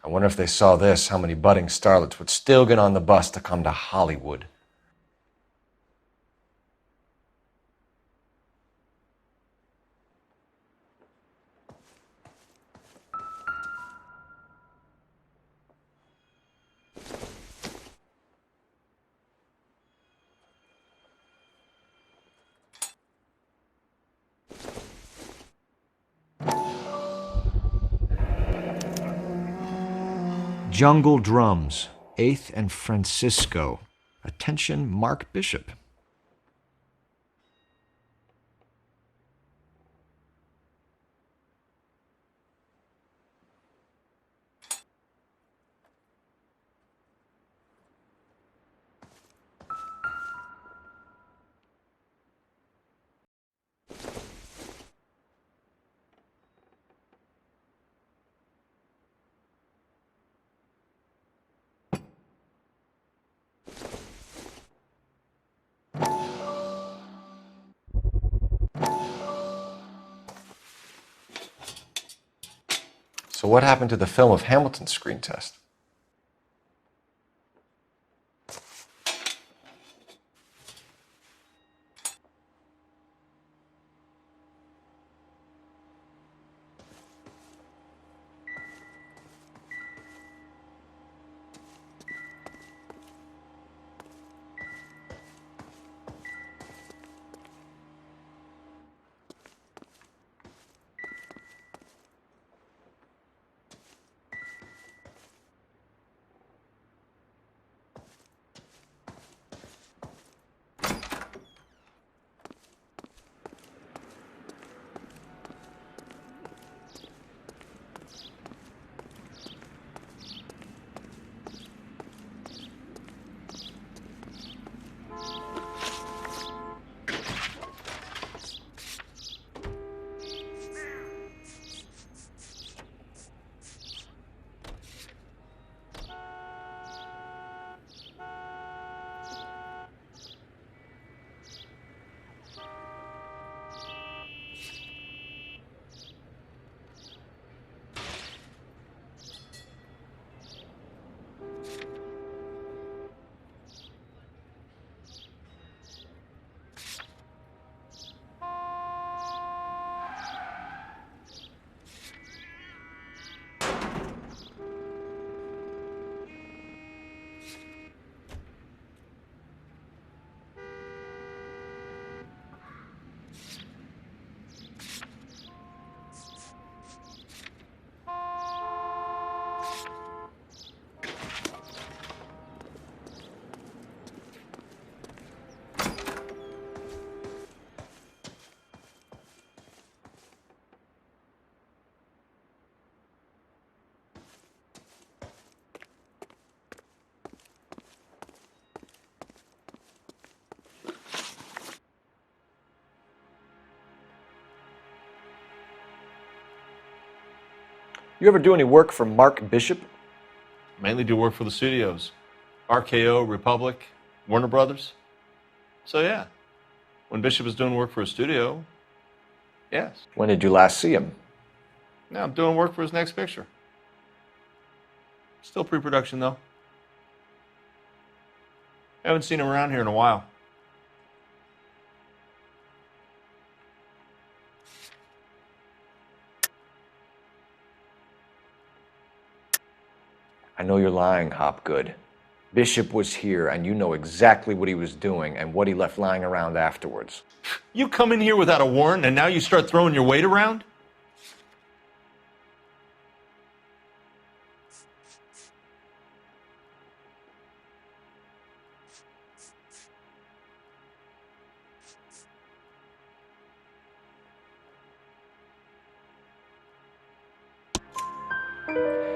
I wonder if they saw this, how many budding starlets would still get on the bus to come to Hollywood. Jungle Drums, 8th and Francisco. Attention, Mark Bishop. So what happened to the film of Hamilton's screen test? You ever do any work for Mark Bishop? Mainly do work for the studios. RKO, Republic, Warner Brothers. So yeah, when Bishop is doing work for a studio, yes. When did you last see him? Now I'm doing work for his next picture. Still pre-production though. Haven't seen him around here in a while. I know you're lying, Hopgood. Bishop was here, and you know exactly what he was doing and what he left lying around afterwards. You come in here without a warrant, and now you start throwing your weight around?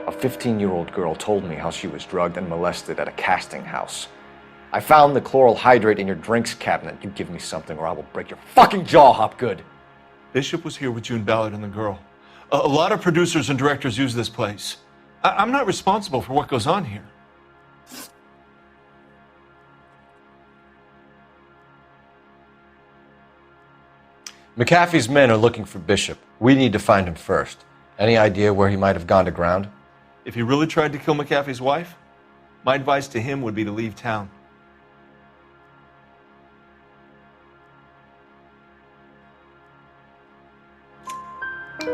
A 15-year-old girl told me how she was drugged and molested at a casting house. I found the chloral hydrate in your drinks cabinet. You give me something or I will break your fucking jaw, Hopgood. Bishop was here with June Ballard and the girl. A lot of producers and directors use this place. I'm not responsible for what goes on here. McAfee's men are looking for Bishop. We need to find him first. Any idea where he might have gone to ground? If he really tried to kill McAfee's wife, my advice to him would be to leave town.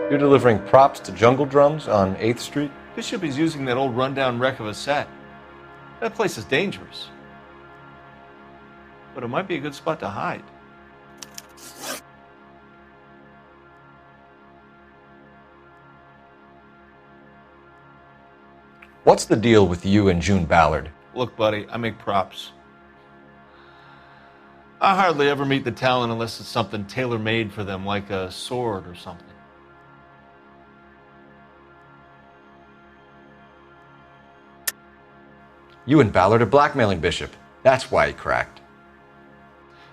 You're delivering props to Jungle Drums on 8th Street? Bishop is using that old rundown wreck of a set. That place is dangerous. But it might be a good spot to hide. What's the deal with you and June Ballard? Look, buddy, I make props. I hardly ever meet the talent unless it's something tailor-made for them, like a sword or something. You and Ballard are blackmailing Bishop. That's why he cracked.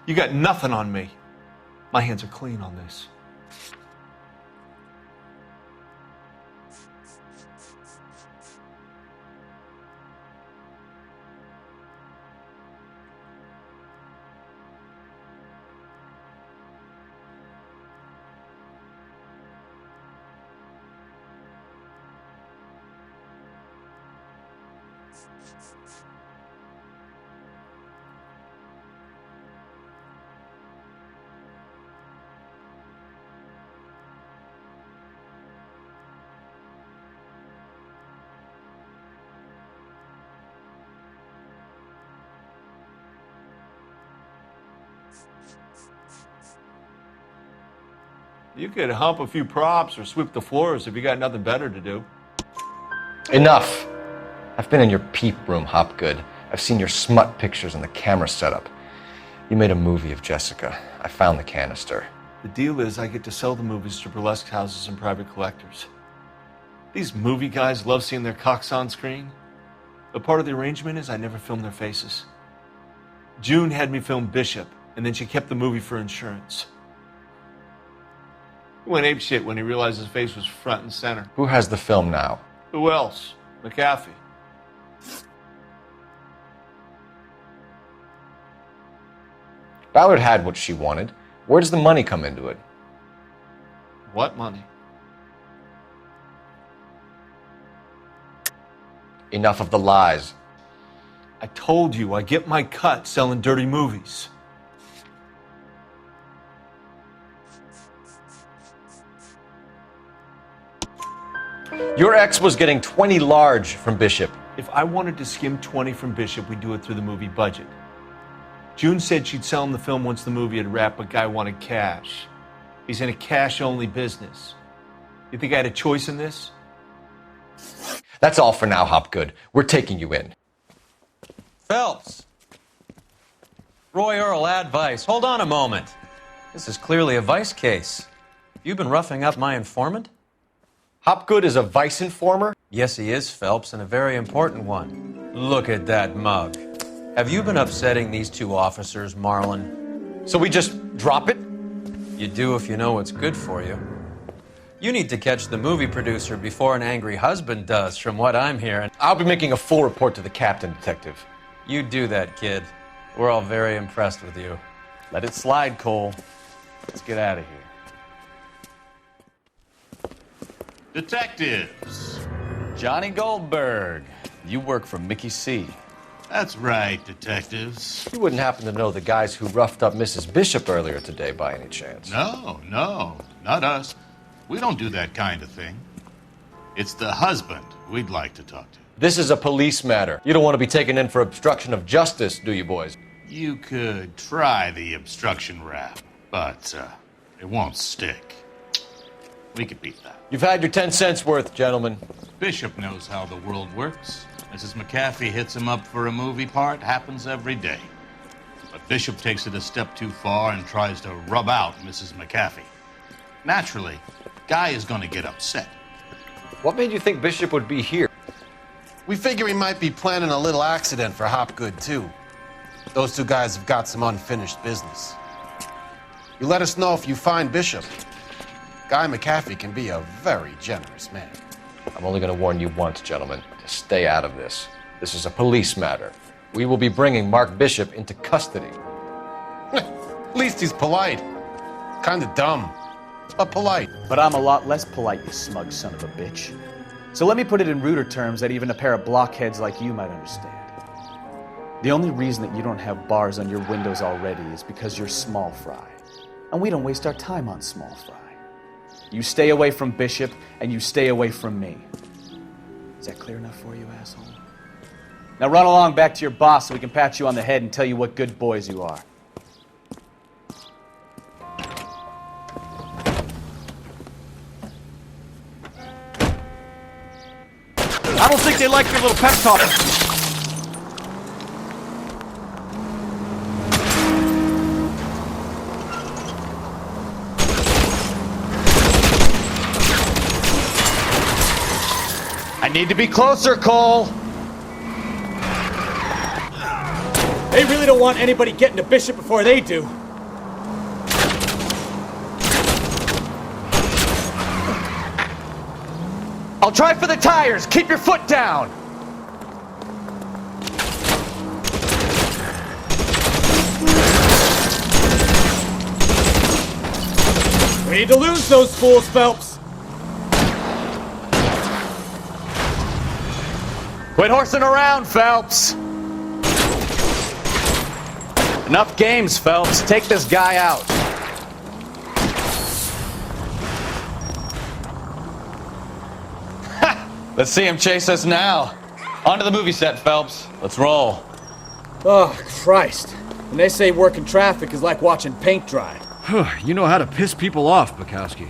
You got nothing on me. My hands are clean on this. You could hump a few props or sweep the floors if you got nothing better to do. Enough! I've been in your peep room, Hopgood. I've seen your smut pictures and the camera setup. You made a movie of Jessica. I found the canister. The deal is I get to sell the movies to burlesque houses and private collectors. These movie guys love seeing their cocks on screen. But part of the arrangement is I never film their faces. June had me film Bishop, and then she kept the movie for insurance. He went apeshit when he realized his face was front and center. Who has the film now? Who else? McAfee. Ballard had what she wanted. Where does the money come into it? What money? Enough of the lies. I told you I get my cut selling dirty movies. Your ex was getting 20 large from Bishop. If I wanted to skim 20 from Bishop, we'd do it through the movie budget. June said she'd sell him the film once the movie had wrapped, but Guy wanted cash. He's in a cash-only business. You think I had a choice in this? That's all for now, Hopgood. We're taking you in. Phelps. Roy Earl, ad vice. Hold on a moment. This is clearly a vice case. You've been roughing up my informant? Hopgood is a vice informer? Yes, he is, Phelps, and a very important one. Look at that mug. Have you been upsetting these two officers, Marlon? So we just drop it? You do if you know what's good for you. You need to catch the movie producer before an angry husband does, from what I'm hearing. I'll be making a full report to the captain, Detective. You do that, kid. We're all very impressed with you. Let it slide, Cole. Let's get out of here. Detectives. Johnny Goldberg, you work for Mickey C. That's right, detectives. You wouldn't happen to know the guys who roughed up Mrs. Bishop earlier today by any chance? No, not us. We don't do that kind of thing. It's the husband we'd like to talk to. This is a police matter. You don't want to be taken in for obstruction of justice, do you, boys? You could try the obstruction rap, but it won't stick. We could beat that. You've had your 10 cents worth, gentlemen. Bishop knows how the world works. Mrs. McAfee hits him up for a movie part, happens every day. But Bishop takes it a step too far and tries to rub out Mrs. McAfee. Naturally, Guy is going to get upset. What made you think Bishop would be here? We figure he might be planning a little accident for Hopgood, too. Those two guys have got some unfinished business. You let us know if you find Bishop. Guy McAfee can be a very generous man. I'm only going to warn you once, gentlemen, to stay out of this. This is a police matter. We will be bringing Mark Bishop into custody. At least he's polite. Kind of dumb, but polite. But I'm a lot less polite, you smug son of a bitch. So let me put it in ruder terms that even a pair of blockheads like you might understand. The only reason that you don't have bars on your windows already is because you're small fry. And we don't waste our time on small fry. You stay away from Bishop, and you stay away from me. Is that clear enough for you, asshole? Now run along back to your boss so we can pat you on the head and tell you what good boys you are. I don't think they like your little pep talk. I need to be closer, Cole. They really don't want anybody getting to Bishop before they do. I'll try for the tires. Keep your foot down. We need to lose those fools, Phelps. Quit horsing around, Phelps. Enough games, Phelps. Take this guy out. Let's see him chase us now. On to the movie set, Phelps. Let's roll. Oh, Christ. When they say working traffic is like watching paint dry. You know how to piss people off, Bukowski.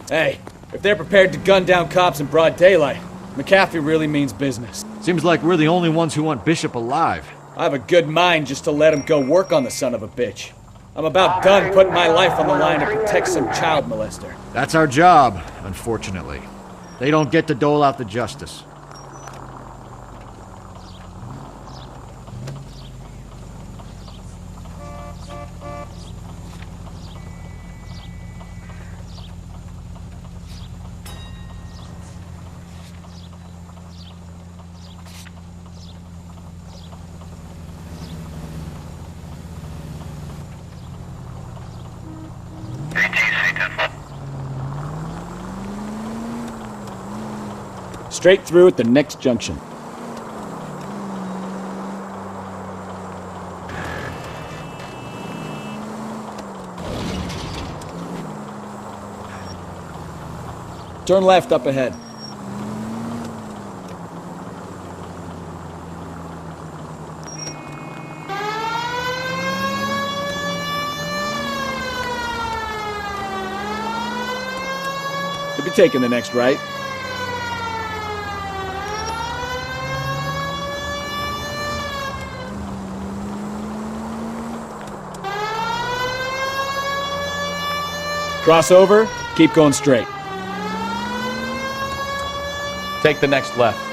Hey, if they're prepared to gun down cops in broad daylight, McAfee really means business. Seems like we're the only ones who want Bishop alive. I have a good mind just to let him go work on the son of a bitch. I'm about done putting my life on the line to protect some child molester. That's our job, unfortunately. They don't get to dole out the justice. Straight through at the next junction. Turn left up ahead. You'll be taking the next right. Cross over, keep going straight. Take the next left.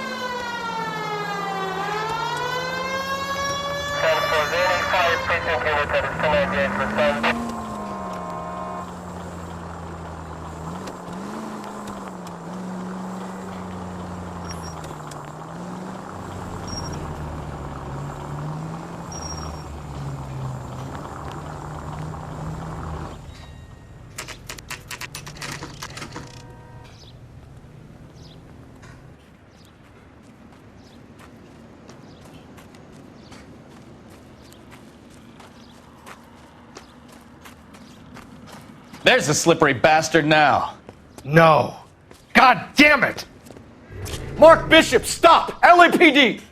There's the slippery bastard now. No. God damn it! Mark Bishop, stop! LAPD!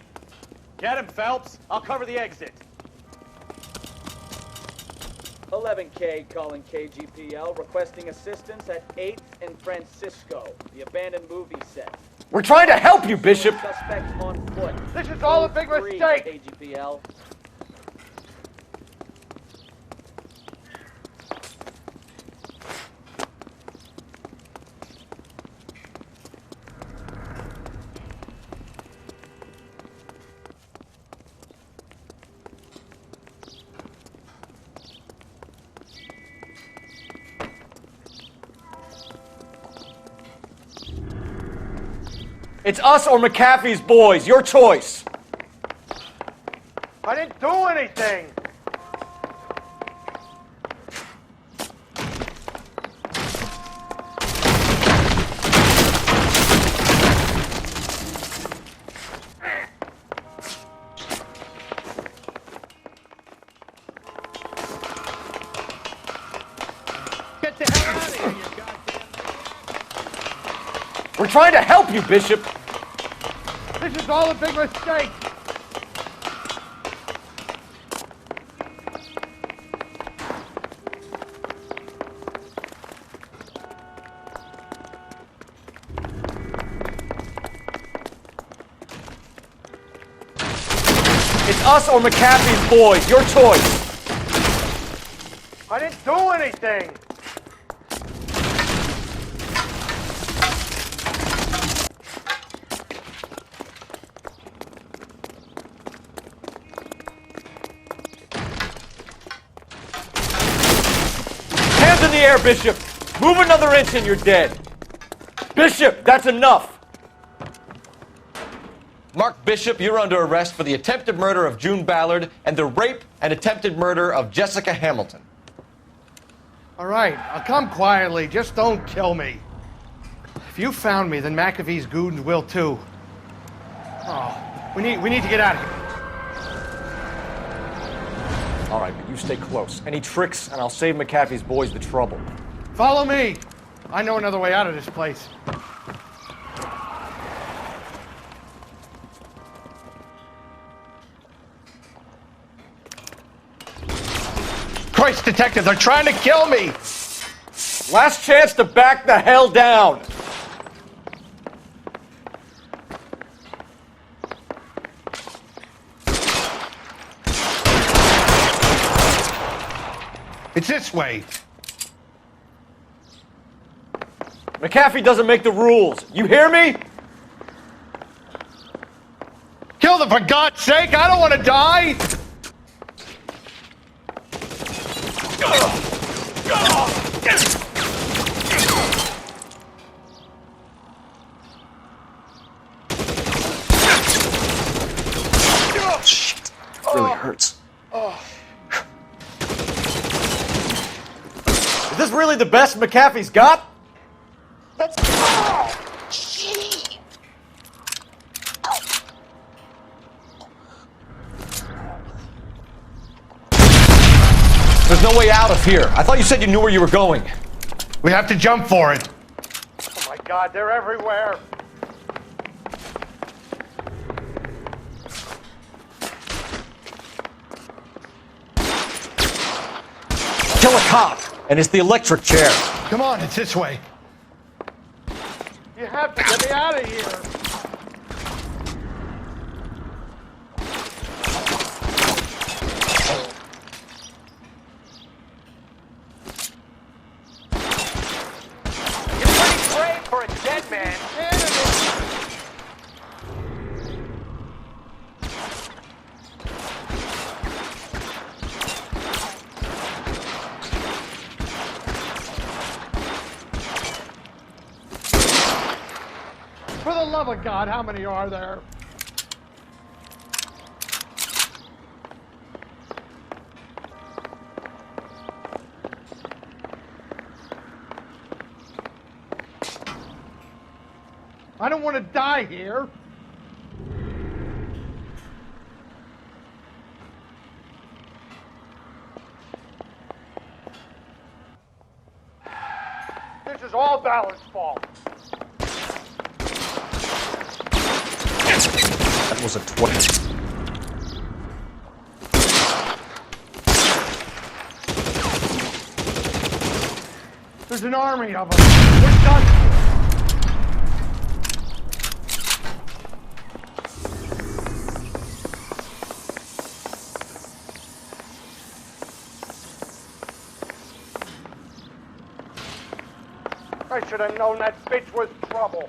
Get him, Phelps. I'll cover the exit. 11K calling KGPL, requesting assistance at 8th and Francisco, the abandoned movie set. We're trying to help you, Bishop! Suspect on foot. This is all a big mistake! KGPL. It's us or McAfee's boys. Your choice. I didn't do anything. Get the hell out of here, you goddamn... We're trying to help you, Bishop. This is all a big mistake. It's us or McAfee's boys. Your choice. I didn't do anything. Hands in the air, Bishop. Move another inch and you're dead. Bishop, that's enough. Mark Bishop, you're under arrest for the attempted murder of June Ballard and the rape and attempted murder of Jessica Hamilton. All right, I'll come quietly. Just don't kill me. If you found me, then McAfee's goons will too. Oh, we need to get out of here. All right, but you stay close. Any tricks, and I'll save McAfee's boys the trouble. Follow me. I know another way out of this place. Christ, detective, they're trying to kill me! Last chance to back the hell down! It's this way. McAfee doesn't make the rules. You hear me? Kill them, for God's sake! I don't want to die! Shit. It really hurts. Is this really the best McAfee's got? There's no way out of here. I thought you said you knew where you were going. We have to jump for it. Oh my God, they're everywhere. Kill a cop, and it's the electric chair. Come on, it's this way. You have to get me out of here. You're pretty brave for a dead man. For the love of God, how many are there? I don't want to die here. This is all Ballard's fault. That was a 20. There's an army of them. We're done. I should have known that bitch was trouble.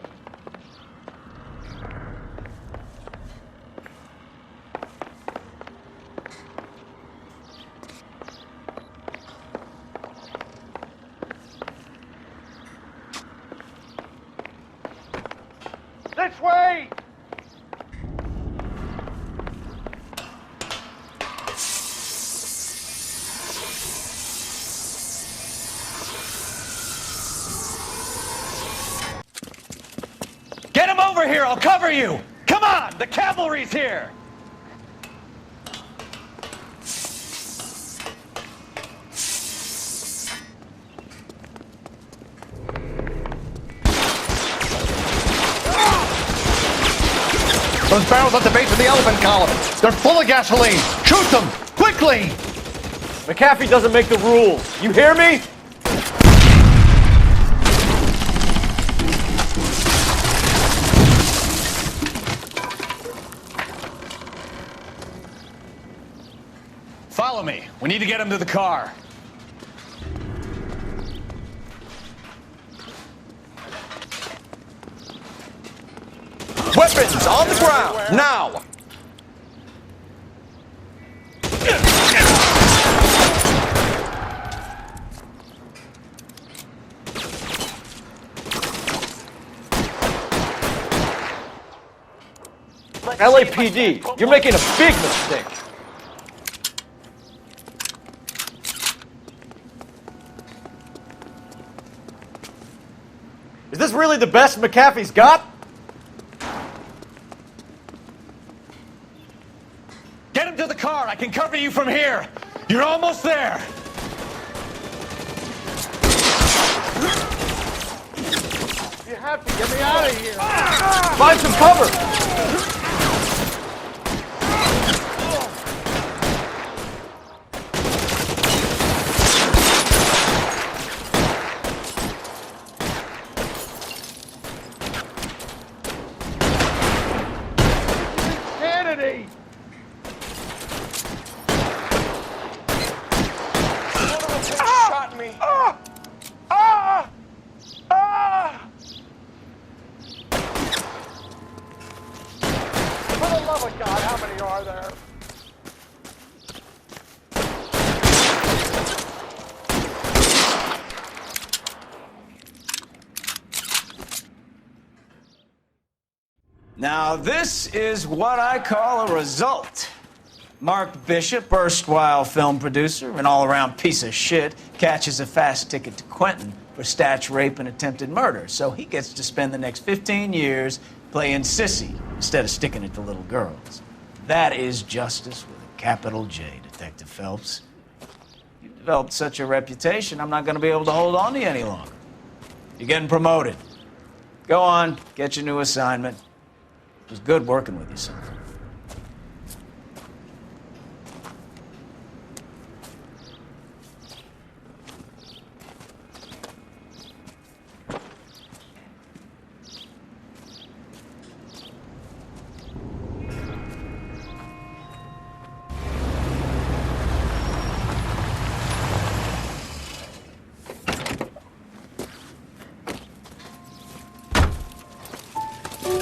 This way! Get him over here, I'll cover you! Come on, the cavalry's here! Those barrels at the base of the elephant column. They're full of gasoline. Shoot them! Quickly! McAfee doesn't make the rules. You hear me? Follow me. We need to get him to the car. Weapons on the ground, now! LAPD, you're making a big mistake. Is this really the best McAfee's got? Get him to the car. I can cover you from here. You're almost there. You have to get me out of here. Find some cover! Kennedy! Shot me. For the love of God, how many are there? Now, this is what I call a result. Mark Bishop, erstwhile film producer and all-around piece of shit, catches a fast ticket to Quentin for statch rape and attempted murder, so he gets to spend the next 15 years playing sissy instead of sticking it to little girls. That is justice with a capital J, Detective Phelps. You've developed such a reputation, I'm not going to be able to hold on to you any longer. You're getting promoted. Go on, get your new assignment. It was good working with you, son.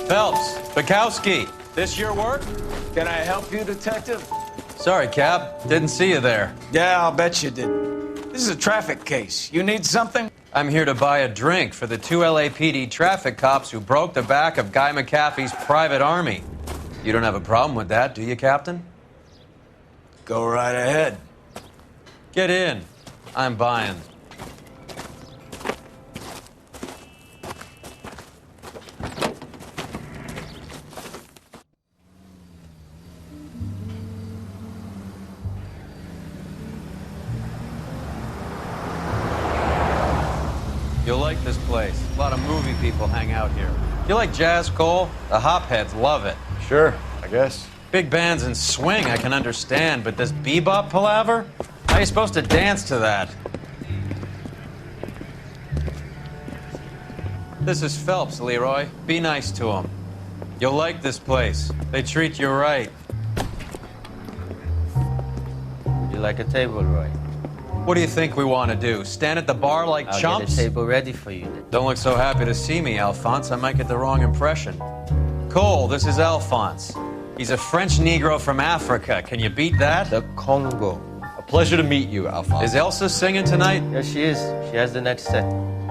Phelps, Bukowski, this your work? Can I help you, Detective? Sorry, Cap. Didn't see you there. Yeah, I'll bet you didn't. This is a traffic case. You need something? I'm here to buy a drink for the 2 LAPD traffic cops who broke the back of Guy McAfee's private army. You don't have a problem with that, do you, Captain? Go right ahead. Get in. I'm buying. You'll like this place. A lot of movie people hang out here. You like jazz, Cole? The hopheads love it. Sure, I guess. Big bands and swing I can understand, but this bebop palaver? How are you supposed to dance to that? This is Phelps, Leroy. Be nice to him. You'll like this place. They treat you right. Would you like a table, Roy? What do you think we want to do? Stand at the bar like I'll chumps? get a table ready for you then. Don't look so happy to see me, Alphonse. I might get the wrong impression. Cole, this is Alphonse. He's a French Negro from Africa. Can you beat that? The Congo. A pleasure to meet you, Alphonse. Is Elsa singing tonight? Yes, she is. She has the next set.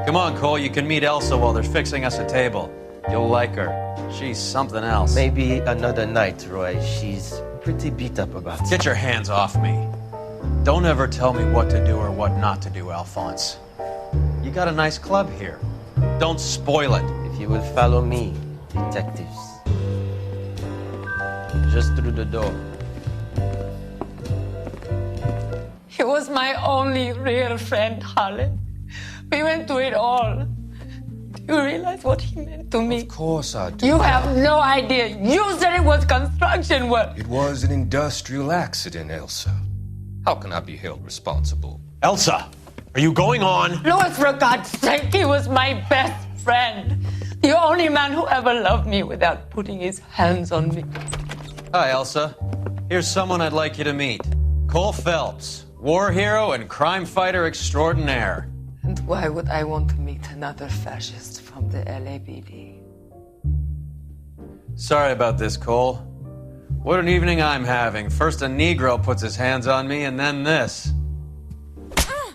Come on, Cole. You can meet Elsa while they're fixing us a table. You'll like her. She's something else. Maybe another night, Roy. She's pretty beat up about it. Get your hands off me. Don't ever tell me what to do or what not to do, Alphonse. You got a nice club here. Don't spoil it. If you will follow me, detectives. Just through the door. He was my only real friend, Harlan. We went through it all. Do you realize what he meant to me? Of course I do. You have no idea. You said it was construction work. It was an industrial accident, Elsa. How can I be held responsible? Elsa, are you going on? Louis, for God's sake, he was my best friend. The only man who ever loved me without putting his hands on me. Hi, Elsa. Here's someone I'd like you to meet. Cole Phelps, war hero and crime fighter extraordinaire. And why would I want to meet another fascist from the LAPD? Sorry about this, Cole. What an evening I'm having. First a Negro puts his hands on me, and then this.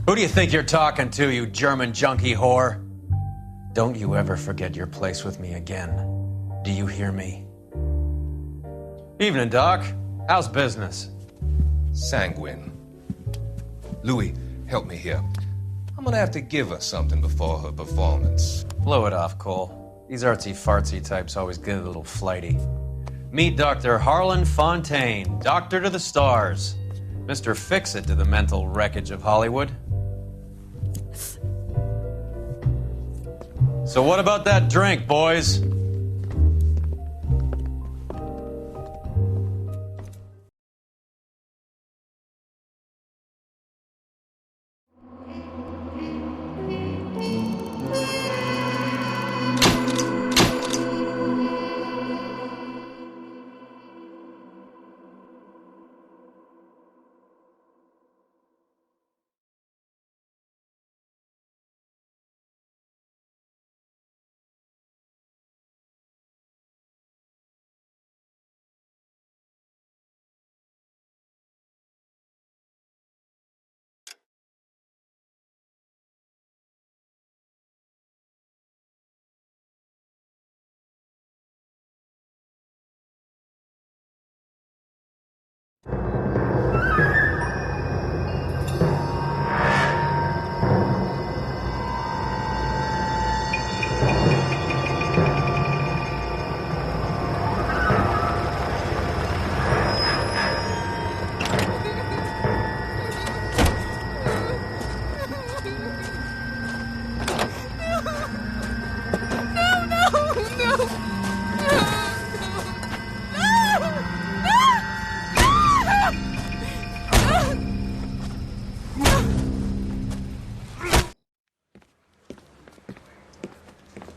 Who do you think you're talking to, you German junkie whore? Don't you ever forget your place with me again. Do you hear me? Evening, Doc. How's business? Sanguine. Louis, help me here. I'm gonna have to give her something before her performance. Blow it off, Cole. These artsy-fartsy types always get a little flighty. Meet Dr. Harlan Fontaine, doctor to the stars. Mr. Fix-It to the mental wreckage of Hollywood. So what about that drink, boys?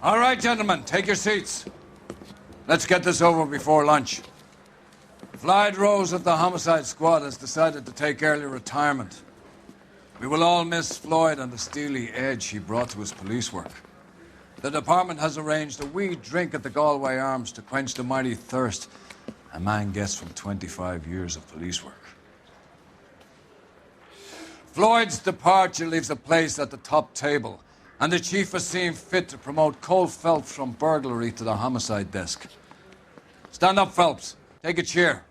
All right, gentlemen, take your seats. Let's get this over before lunch. Floyd Rose of the Homicide Squad has decided to take early retirement. We will all miss Floyd and the steely edge he brought to his police work. The department has arranged a wee drink at the Galway Arms to quench the mighty thirst a man gets from 25 years of police work. Floyd's departure leaves a place at the top table, and the chief has seen fit to promote Cole Phelps from burglary to the homicide desk. Stand up, Phelps. Take a chair.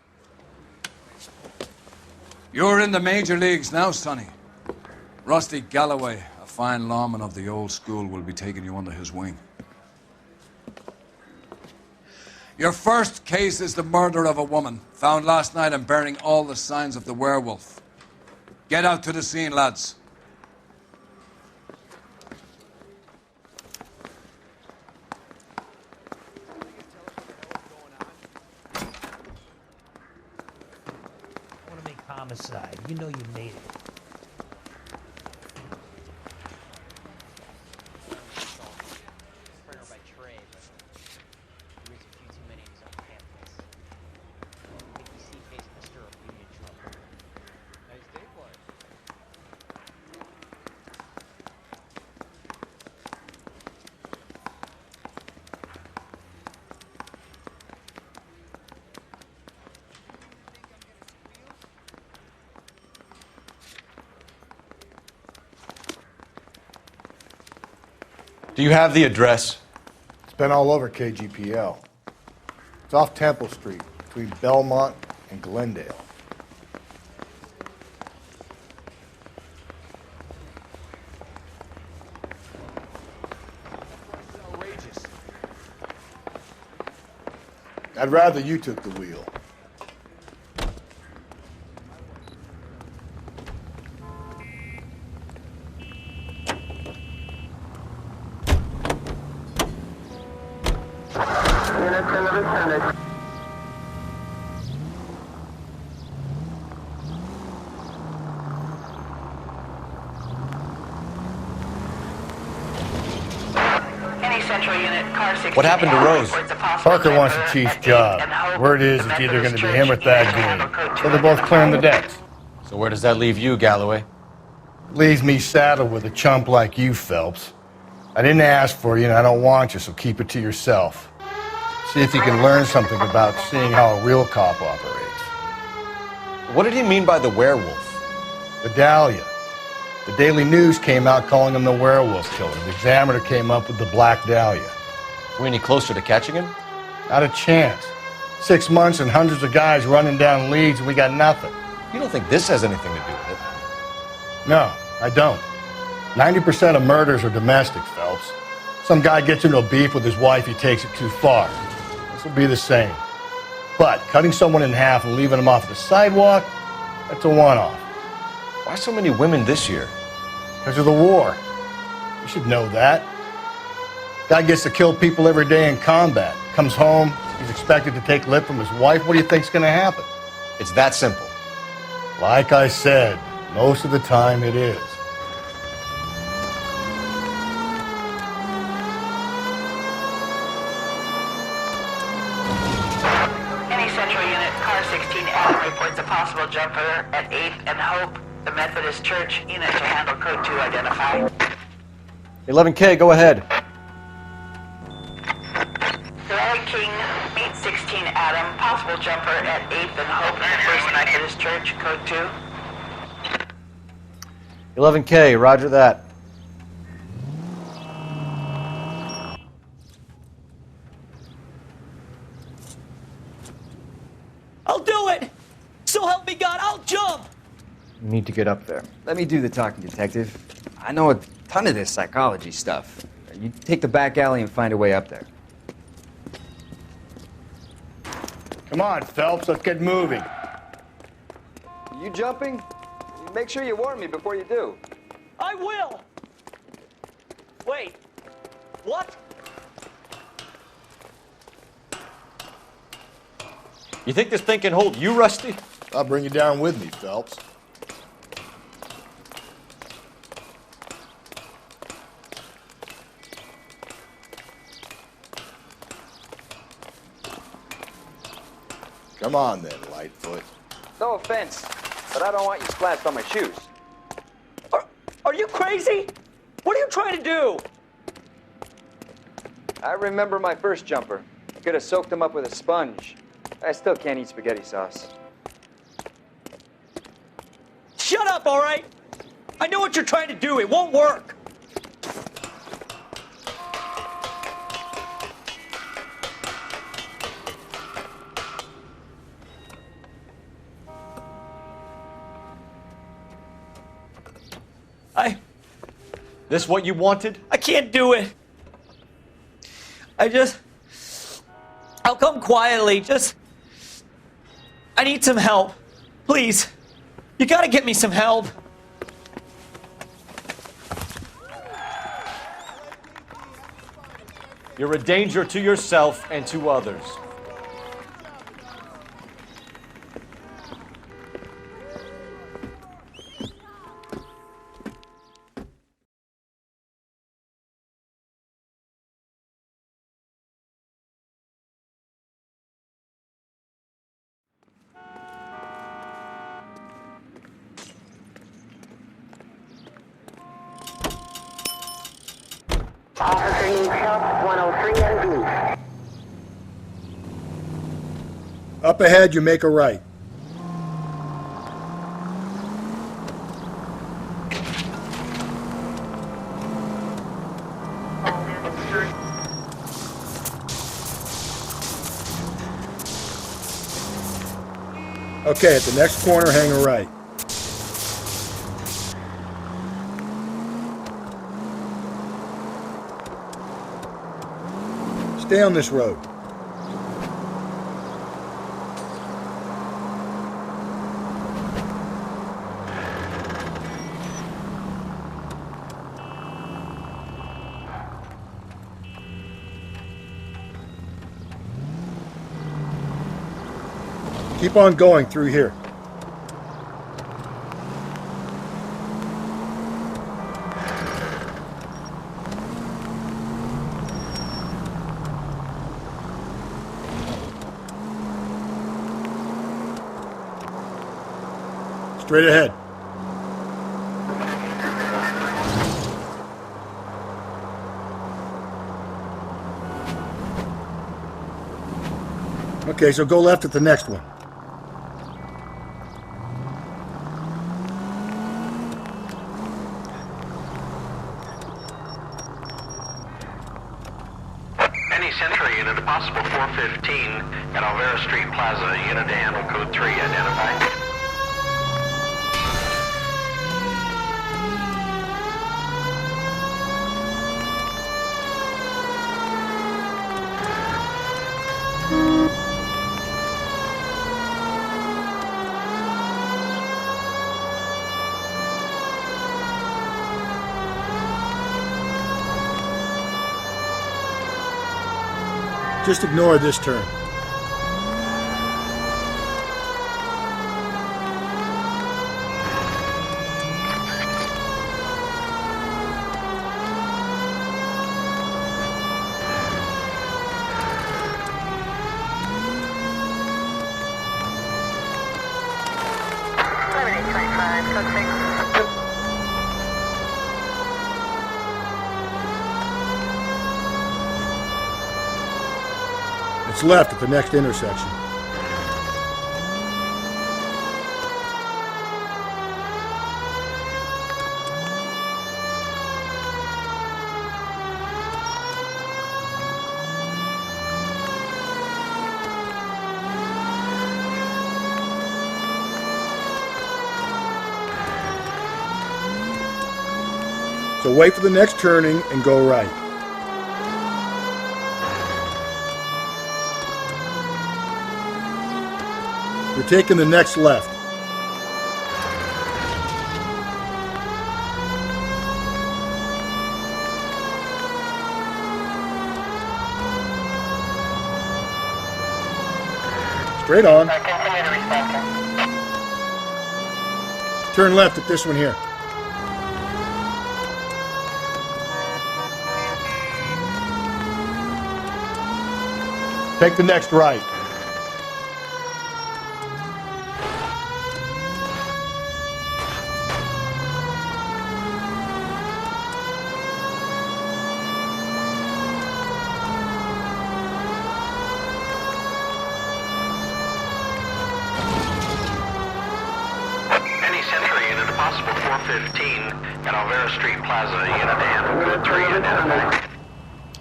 You're in the major leagues now, Sonny. Rusty Galloway, a fine lawman of the old school, will be taking you under his wing. Your first case is the murder of a woman, found last night and bearing all the signs of the werewolf. Get out to the scene, lads. Homicide. You know you made it. Do you have the address? It's been all over KGPL. It's off Temple Street, between Belmont and Glendale. I'd rather you took the wheel. units in the vicinity. Any central unit, car 16. What happened to Rose? Parker wants the chief's job. Word is it's either going to be him or Thad Green. So they're both clearing the decks. So where does that leave you, Galloway? Leaves me saddled with a chump like you, Phelps. I didn't ask for you and I don't want you, so keep it to yourself. See if you can learn something about seeing how a real cop operates. What did he mean by the werewolf? The Dahlia. The Daily News came out calling him the werewolf killer. The Examiner came up with the Black Dahlia. Are we any closer to catching him? Not a chance. 6 months and hundreds of guys running down leads and we got nothing. You don't think this has anything to do with it? No, I don't. 90% of murders are domestic, Phelps. Some guy gets into a beef with his wife, he takes it too far. This will be the same. But cutting someone in half and leaving them off the sidewalk, that's a one-off. Why so many women this year? Because of the war. You should know that. Guy gets to kill people every day in combat. Comes home, he's expected to take lip from his wife. What do you think's going to happen? It's that simple. Like I said, most of the time it is. Any central unit, car 16 Adam reports a possible jumper at 8th and Hope. The Methodist Church unit to handle code 2 identify. 11K, go ahead. Larry King, meet 16 Adam, possible jumper at 8th and Hope, First Methodist Church, code 2. 11K, roger that. I'll do it! So help me God, I'll jump! You need to get up there. Let me do the talking, detective. I know a ton of this psychology stuff. You take the back alley and find a way up there. Come on, Phelps, let's get moving. You jumping? Make sure you warn me before you do. I will! Wait, what? You think this thing can hold you, Rusty? I'll bring you down with me, Phelps. Come on then, Lightfoot. No offense, but I don't want you splashed on my shoes. Are you crazy? What are you trying to do? I remember my first jumper. I could have soaked him up with a sponge. I still can't eat spaghetti sauce. Shut up, all right? I know what you're trying to do. It won't work. This what you wanted? I can't do it. I'll come quietly. I need some help. Please. You gotta get me some help. You're a danger to yourself and to others. Officer needs help, 103 and B. Up ahead, you make a right. Okay, at the next corner, hang a right. Stay on this road. Keep on going through here. Straight ahead. Okay, so go left at the next one. Any Century unit, a possible 415 at Alvera Street Plaza. Unit to handle code 3, identified. Just ignore this turn. It's left at the next intersection. So wait for the next turning and go right. You're taking the next left. Straight on. Turn left at this one here. Take the next right. Any Century unit, a possible 415 at Alvera Street Plaza. Unit to handle code 3, identified.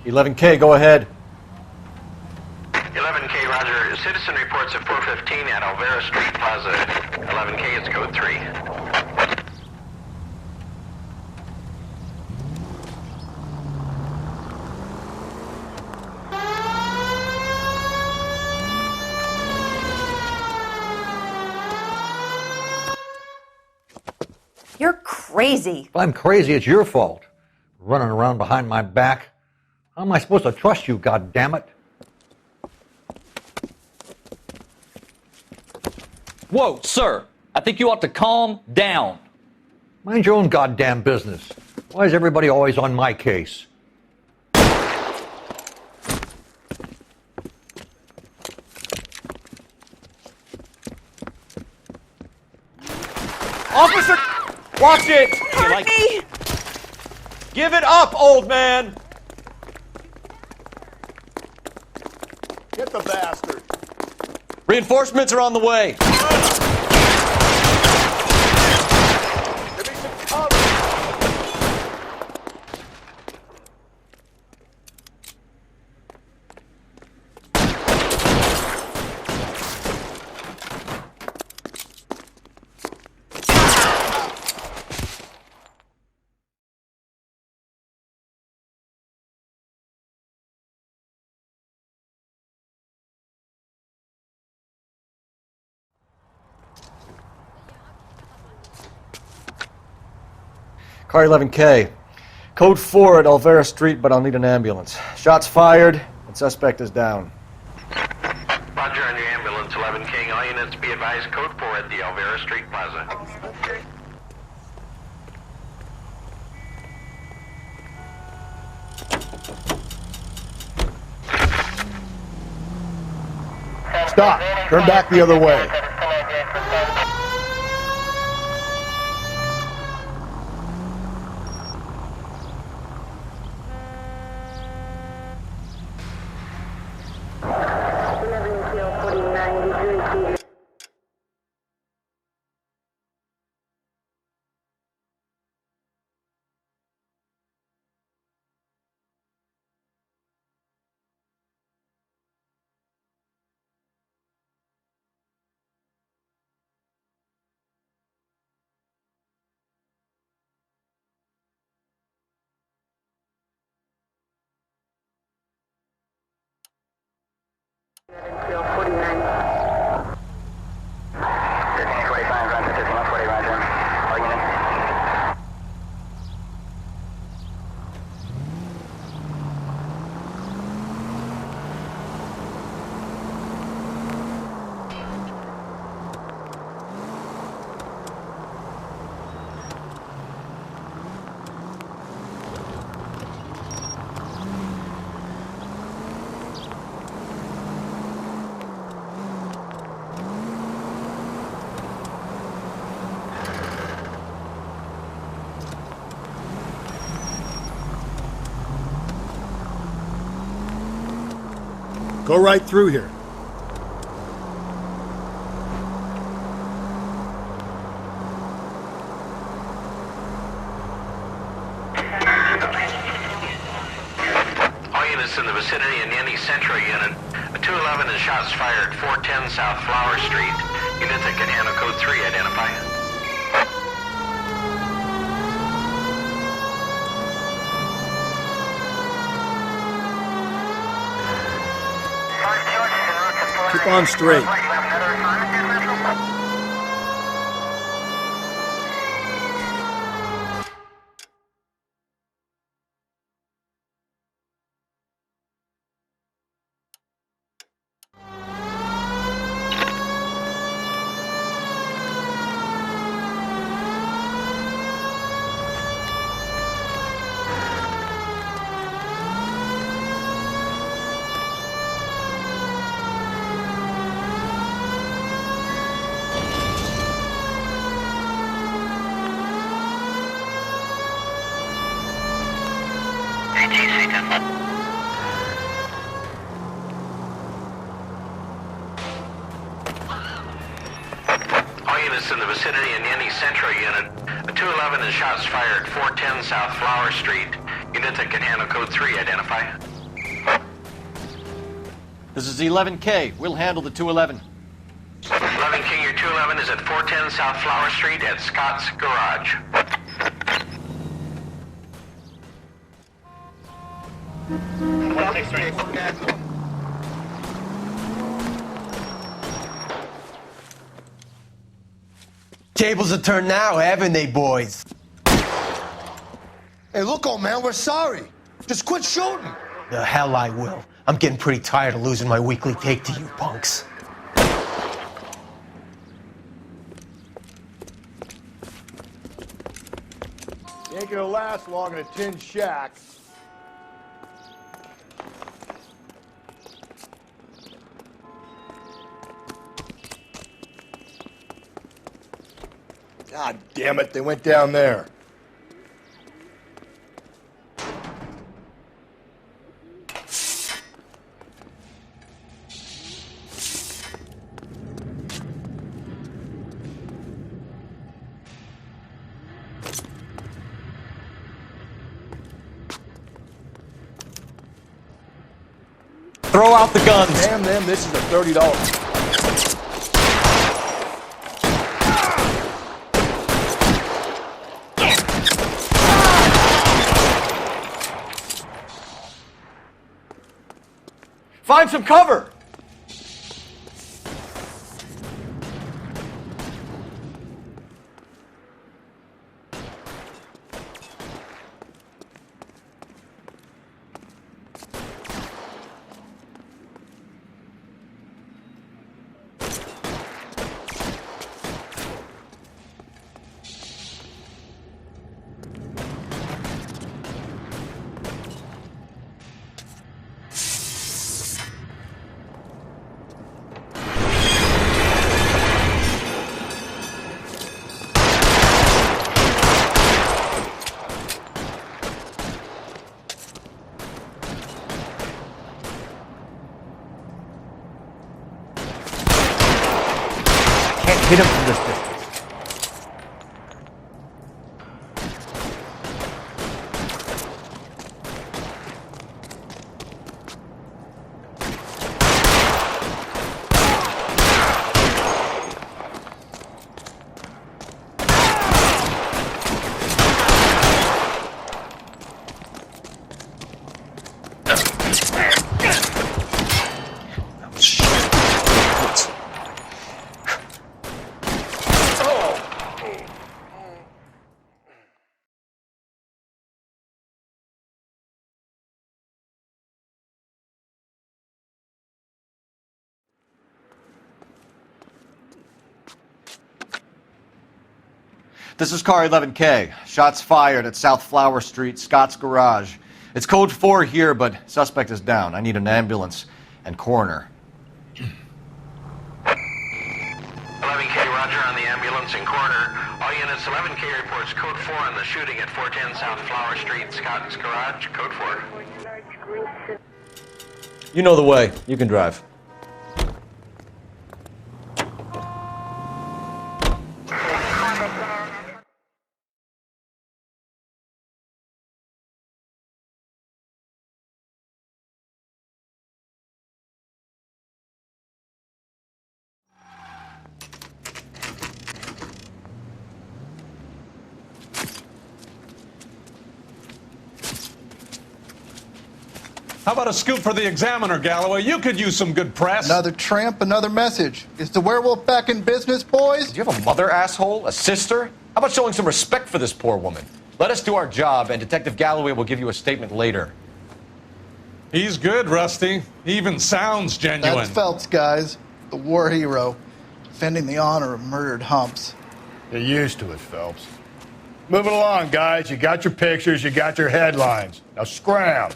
11K, go ahead. 11K, roger. Citizen reports at 415 at Alvera Street Plaza. 11K, it's code 3. You're crazy. If I'm crazy, it's your fault. Running around behind my back. How am I supposed to trust you, goddammit? Whoa, sir. I think you ought to calm down. Mind your own goddamn business. Why is everybody always on my case? Officer! Watch it! Hurt me! Give it up, old man! Get the bastard. Reinforcements are on the way. Give me some cover. Car 11K. Code 4 at Alvera Street, but I'll need an ambulance. Shots fired, and suspect is down. Roger on your ambulance, 11K. All units Be advised, code 4 at the Alvera Street Plaza. Stop. Turn back the other way. Go right through here. All units in the vicinity in any Central unit. A 211 and shots fired 410 South Flower Street. Units that can handle code 3, identify. Keep on straight. All units in the vicinity in any Central unit. A 211 and shots fired 410 South Flower Street. Units that can handle code 3, identify. This is 11K. We'll handle the 211. 11K, your 211 is at 410 South Flower Street at Scott's Garage. Tables are turned now, haven't they, boys? Hey, look, old man, we're sorry. Just quit shooting. The hell I will. I'm getting pretty tired of losing my weekly take to you punks. You ain't gonna last long in a tin shack. God damn it, they went down there. Throw out the guns. Damn them, this is a $30. Find some cover! Hit him from this distance. This is car 11K. Shots fired at South Flower Street, Scott's Garage. It's code 4 here, but suspect is down. I need an ambulance and coroner. 11K, roger on the ambulance and coroner. All units, 11K reports code 4 on the shooting at 410 South Flower Street, Scott's Garage, code 4. You know the way. You can drive. How about a scoop for the Examiner, Galloway? You could use some good press. Another tramp, another message. Is the werewolf back in business, boys? Do you have a mother, asshole? A sister? How about showing some respect for this poor woman? Let us do our job, and Detective Galloway will give you a statement later. He's good, Rusty. He even sounds genuine. That's Phelps, guys. The war hero. Defending the honor of murdered humps. Get used to it, Phelps. Moving along, guys. You got your pictures, you got your headlines. Now scram.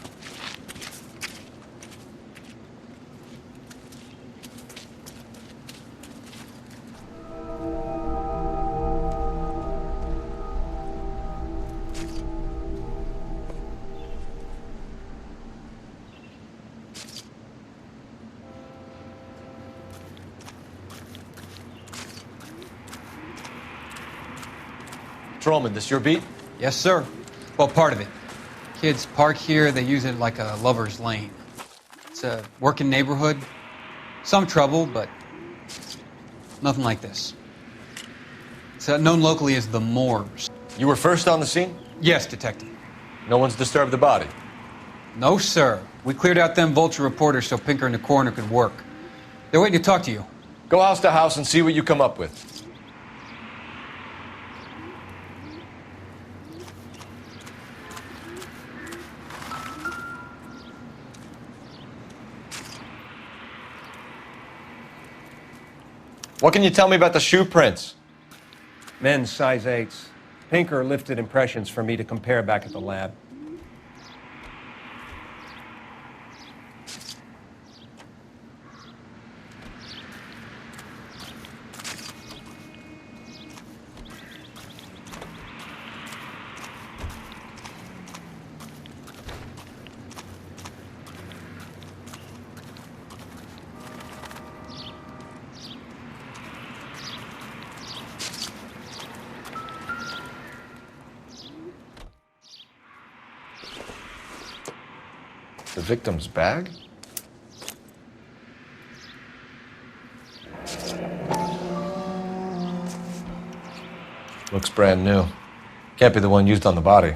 Patrolman, this your beat? Yes, sir. Well, part of it. Kids park here, they use it like a lover's lane. It's a working neighborhood. Some trouble, but nothing like this. It's known locally as the Moors. You were first on the scene? Yes, Detective. No one's disturbed the body? No, sir. We cleared out them vulture reporters so Pinker and the coroner could work. They're waiting to talk to you. Go house to house and see what you come up with. What can you tell me about the shoe prints? Men's size 8s. Pinker lifted impressions for me to compare back at the lab. The victim's bag? Looks brand new. Can't be the one used on the body.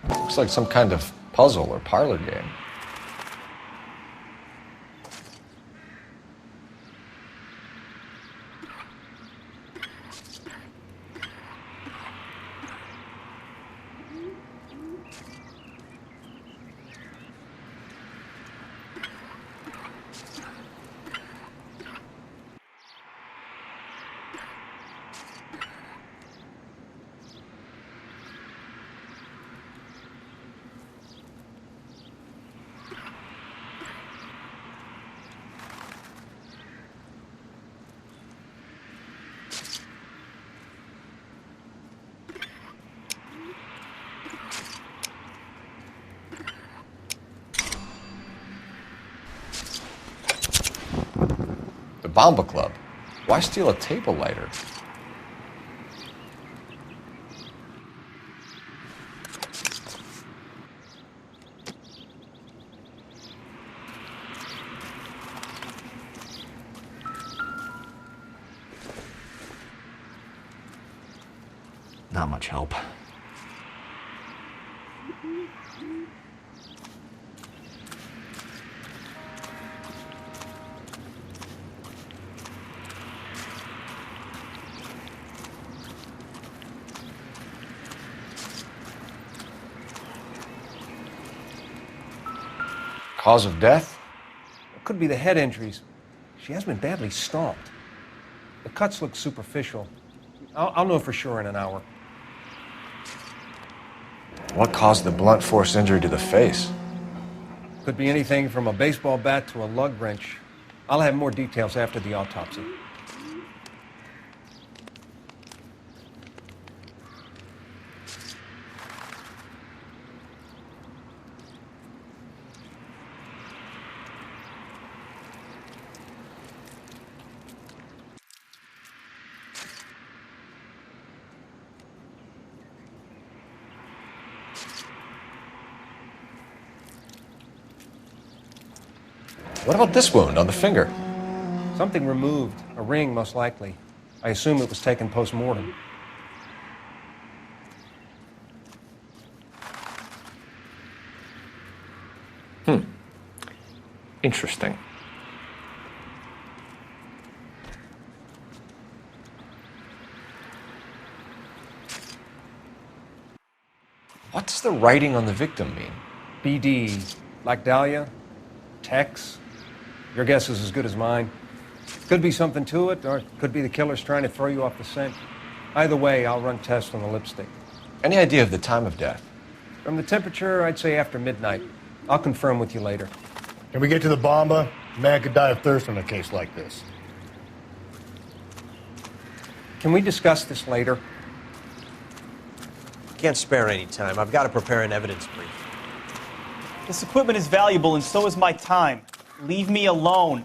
Looks like some kind of puzzle or parlor game. Bomba Club. Why steal a table lighter? Not much help. Cause of death? It could be the head injuries. She has been badly stomped. The cuts look superficial. I'll know for sure in an hour. What caused the blunt force injury to the face? Could be anything from a baseball bat to a lug wrench. I'll have more details after the autopsy. What about this wound on the finger? Something removed. A ring, most likely. I assume it was taken post-mortem. Interesting. What does the writing on the victim mean? BD. Like Dahlia? Tex? Your guess is as good as mine. Could be something to it, or it could be the killer's trying to throw you off the scent. Either way, I'll run tests on the lipstick. Any idea of the time of death? From the temperature, I'd say after midnight. I'll confirm with you later. Can we get to the Bomba? A man could die of thirst in a case like this. Can we discuss this later? Can't spare any time. I've got to prepare an evidence brief. This equipment is valuable, and so is my time. Leave me alone.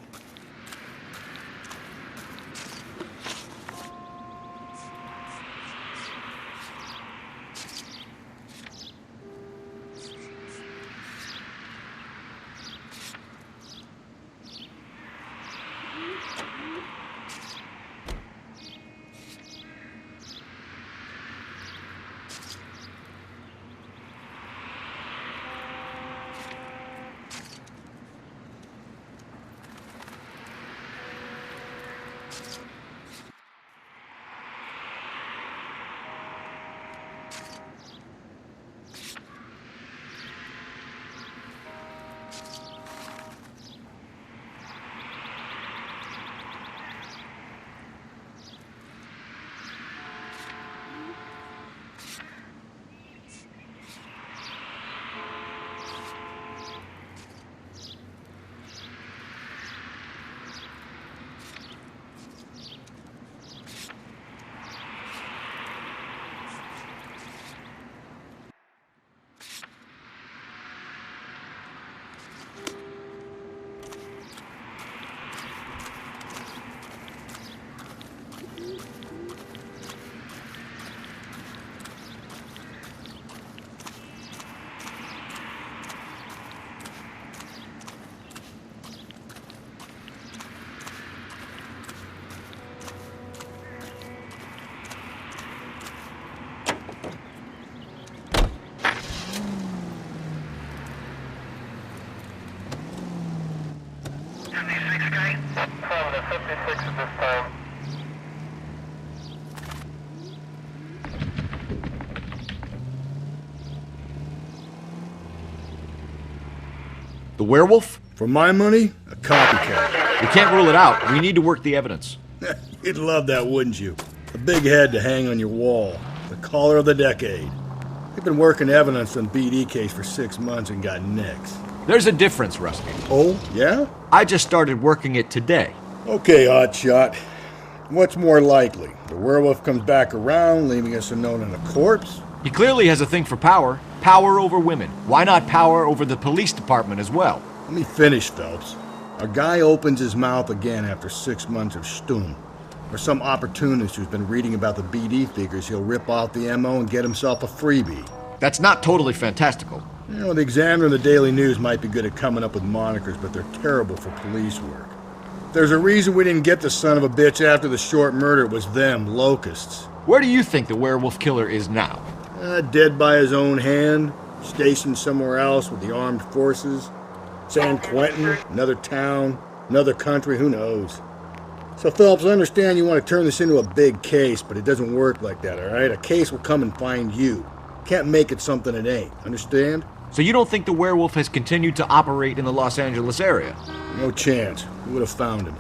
The werewolf? For my money, a copycat. We can't rule it out. We need to work the evidence. You'd love that, wouldn't you? A big head to hang on your wall. The caller of the decade. We've been working evidence on BD case for 6 months and got nicks. There's a difference, Rusty. Oh, yeah? I just started working it today. Okay, Hotshot. What's more likely? The werewolf comes back around, leaving us a note on a corpse? He clearly has a thing for power. Power over women. Why not power over the police department as well? Let me finish, Phelps. A guy opens his mouth again after 6 months of stum. Or some opportunist who's been reading about the BD figures he'll rip off the MO and get himself a freebie. That's not totally fantastical. You know, the Examiner and the Daily News might be good at coming up with monikers, but they're terrible for police work. There's a reason we didn't get the son of a bitch after the short murder. It was them, locusts. Where do you think the werewolf killer is now? Dead by his own hand, stationed somewhere else with the armed forces. San Quentin, another town, another country, who knows? So, Phelps, I understand you want to turn this into a big case, but it doesn't work like that, all right? A case will come and find you. Can't make it something it ain't, understand? So you don't think the werewolf has continued to operate in the Los Angeles area? No chance. We would have found him.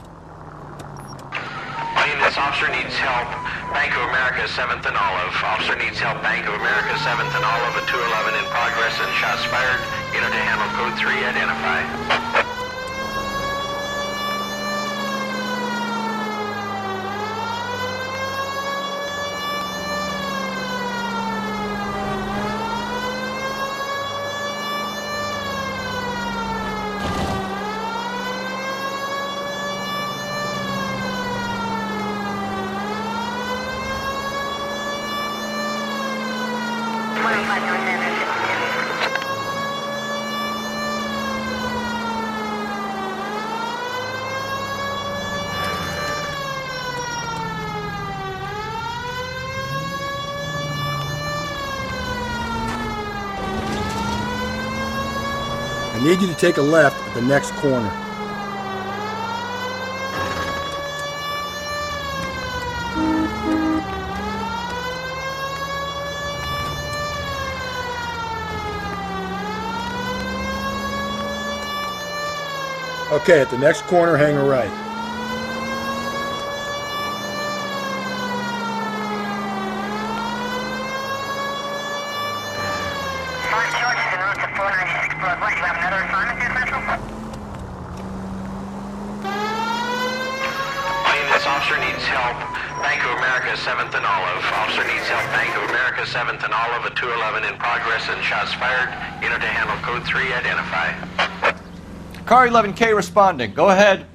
This officer needs help. Bank of America, 7th and Olive. Officer needs help. Bank of America, 7th and Olive. A 211 in progress and shots fired. Unit to handle code 3. Identify. I need you to take a left at the next corner. Okay, at the next corner, hang a right. Officer needs help. Bank of America, 7th and Olive. Officer needs help. Bank of America, 7th and Olive. A 211 in progress and shots fired. Unit to handle code 3. Identify. Car 11K responding. Go ahead.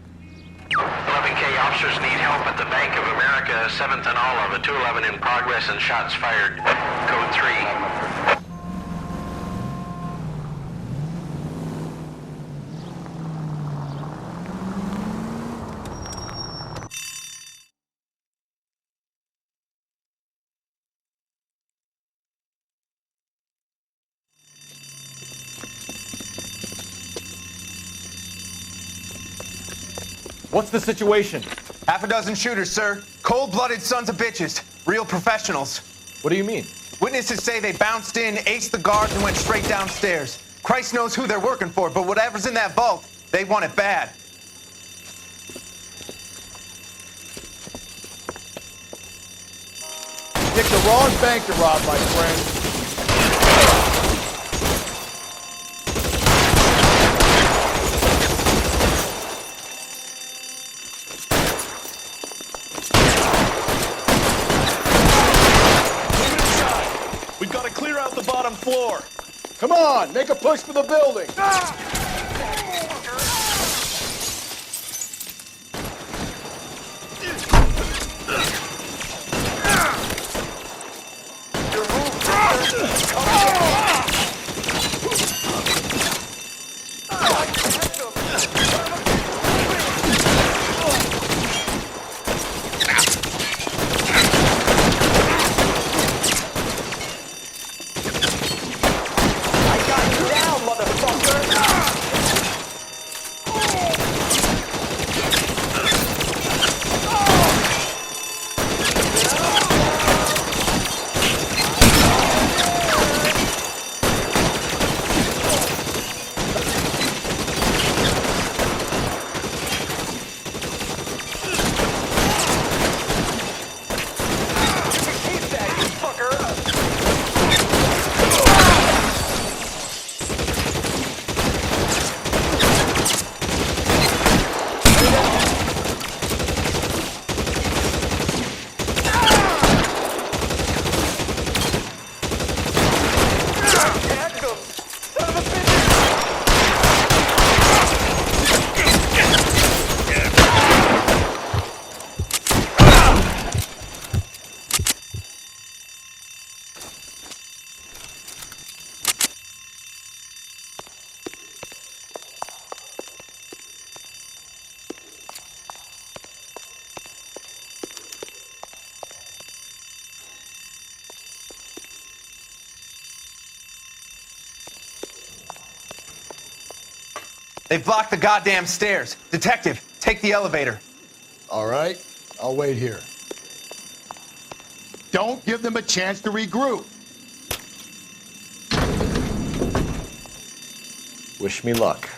11K officers need help at the Bank of America, 7th and Olive. A 211 in progress and shots fired. Code 3. What's the situation? Half a dozen shooters, sir. Cold-blooded sons of bitches. Real professionals. What do you mean? Witnesses say they bounced in, aced the guards, and went straight downstairs. Christ knows who they're working for, but whatever's in that vault, they want it bad. Picked the wrong bank to rob, my friend. We've got to clear out the bottom floor. Come on, make a push for the building. I got you down, motherfucker! They've blocked the goddamn stairs. Detective, take the elevator. All right, I'll wait here. Don't give them a chance to regroup. Wish me luck.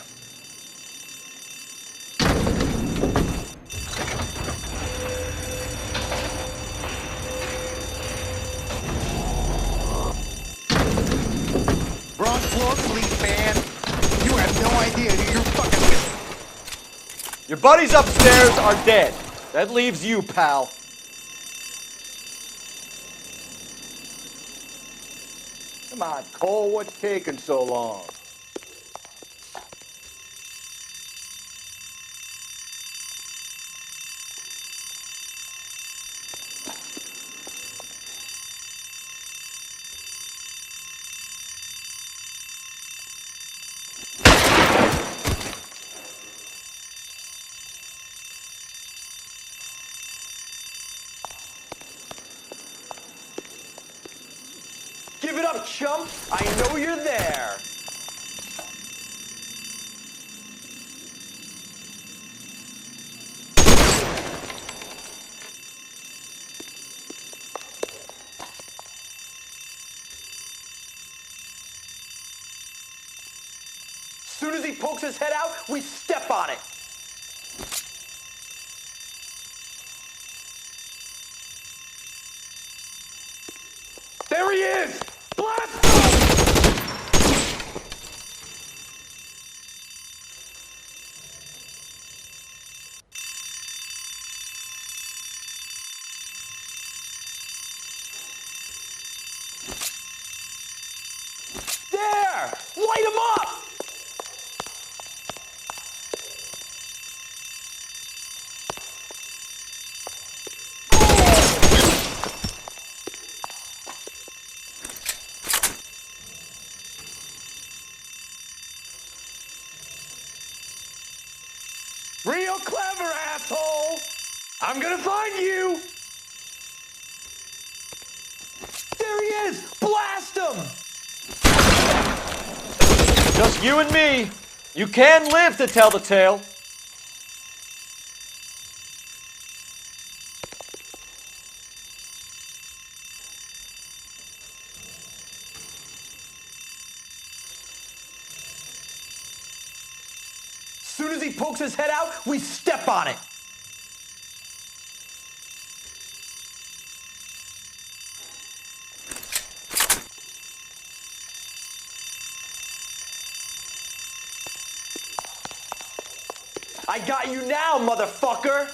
Wrong floor, police man. You have no idea who you're fucking with. Your buddies upstairs are dead. That leaves you, pal. Come on, Cole, what's taking so long? Give it up, chump! I know you're there! As soon as he pokes his head out, we step on it! There he is! Blast him! There! Light him up! Real clever, asshole! I'm gonna find you! There he is! Blast him! Just you and me. You can live to tell the tale. As soon as he pokes his head out, we step on it. I got you now, motherfucker!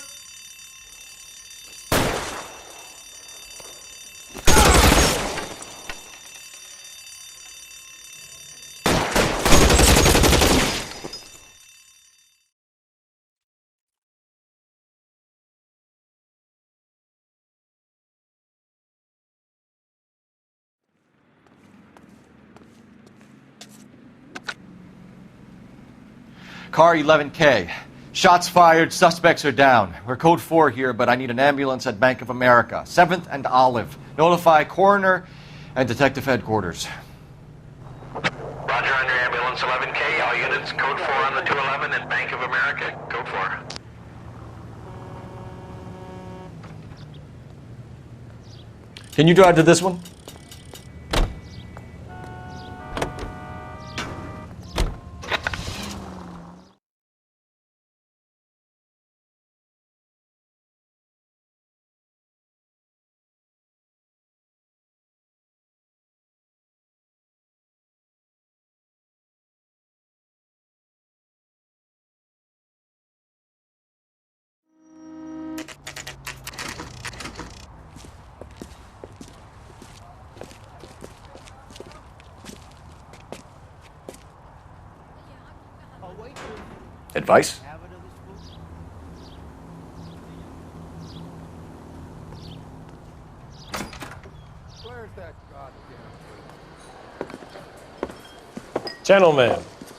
Car 11K. Shots fired, suspects are down. We're code 4 here, but I need an ambulance at Bank of America. 7th and Olive. Notify coroner and detective headquarters. Roger on your ambulance 11K. All units, code 4 on the 211 at Bank of America. Code 4. Can you drive to this one? Advice? Where's that goddamn... Gentlemen,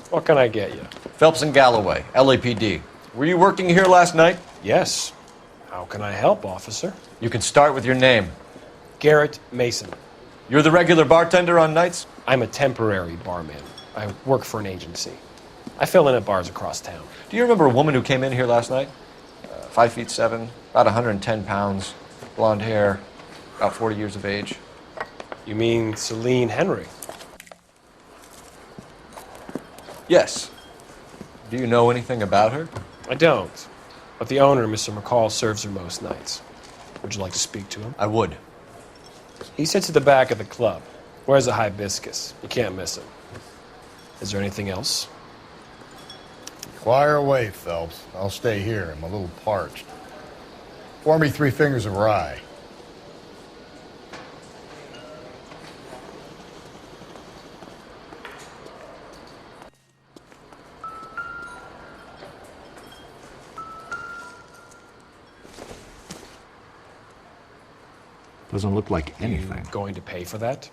what can I get you? Phelps and Galloway, LAPD. Were you working here last night? Yes. How can I help, officer? You can start with your name. Garrett Mason. You're the regular bartender on nights? I'm a temporary barman. I work for an agency. I fill in at bars across town. Do you remember a woman who came in here last night? 5'7", about 110 pounds, blonde hair, about 40 years of age. You mean Celine Henry? Yes. Do you know anything about her? I don't. But the owner, Mr. McCall, serves her most nights. Would you like to speak to him? I would. He sits at the back of the club. Wears a hibiscus. You can't miss him. Is there anything else? Fire away, Phelps. I'll stay here. I'm a little parched. Pour me 3 fingers of rye. Doesn't look like anything. You going to pay for that?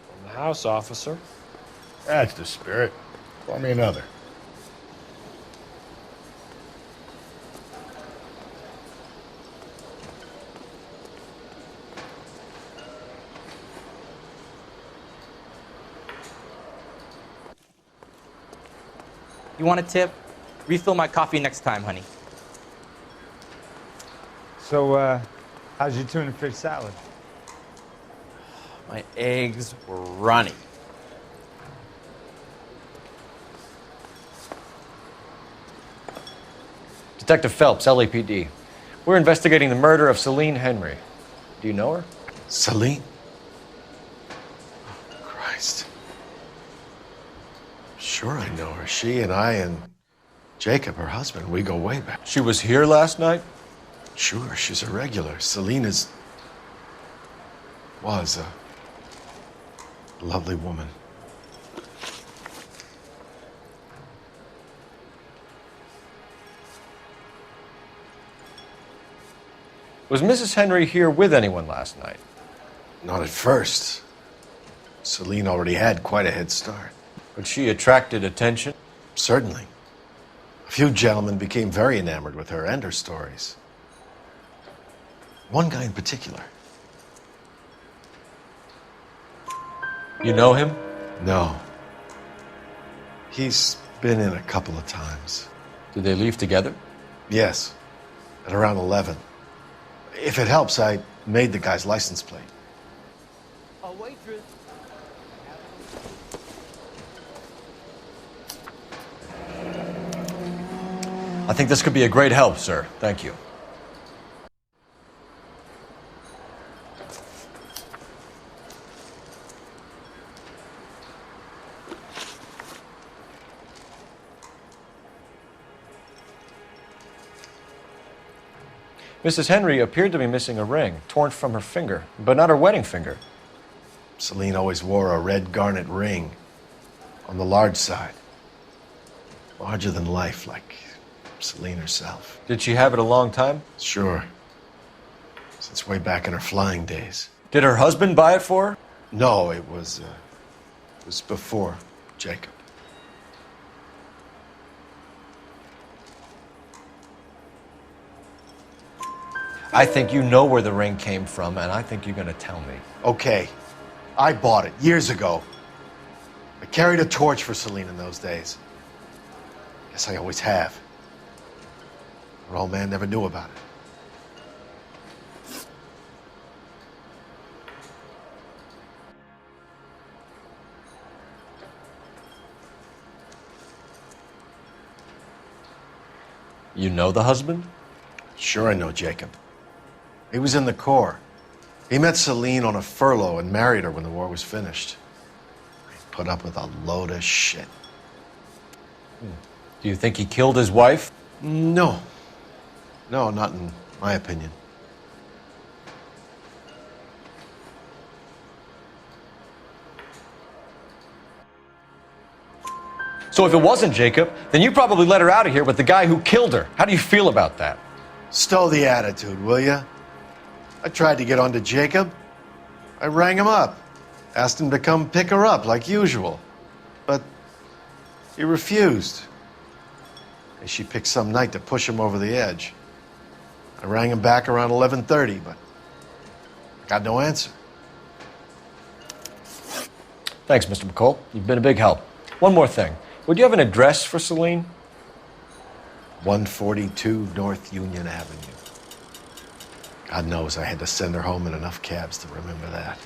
From the house, officer. That's the spirit. Pour me another. You want a tip? Refill my coffee next time, honey. So, how's your tuna fish salad? My eggs were runny. Detective Phelps, LAPD. We're investigating the murder of Celine Henry. Do you know her? Celine? Oh, Christ. Sure I know her. She and I and Jacob, her husband, we go way back. She was here last night? Sure, she's a regular. Celine was a lovely woman. Was Mrs. Henry here with anyone last night? Not at first. Celine already had quite a head start. But she attracted attention? Certainly. A few gentlemen became very enamored with her and her stories. One guy in particular. You know him? No. He's been in a couple of times. Did they leave together? Yes. At around 11. If it helps, I made the guy's license plate. A waitress. I think this could be a great help, sir. Thank you. Mrs. Henry appeared to be missing a ring, torn from her finger, but not her wedding finger. Celine always wore a red garnet ring on the large side. Larger than life, like Celine herself. Did she have it a long time? Sure. Since way back in her flying days. Did her husband buy it for her? No, it was before Jacob. I think you know where the ring came from, and I think you're gonna tell me. Okay. I bought it years ago. I carried a torch for Celine in those days. Guess I always have. Her old man never knew about it. You know the husband? Sure I know Jacob. He was in the Corps. He met Celine on a furlough and married her when the war was finished. He put up with a load of shit. Do you think he killed his wife? No. No, not in my opinion. So if it wasn't Jacob, then you probably let her out of here with the guy who killed her. How do you feel about that? Stow the attitude, will ya? I tried to get onto Jacob. I rang him up. Asked him to come pick her up like usual. But he refused. And she picked some night to push him over the edge. I rang him back around 11:30, but I got no answer. Thanks, Mr. McCall. You've been a big help. One more thing. Would you have an address for Celine? 142 North Union Avenue. God knows I had to send her home in enough cabs to remember that.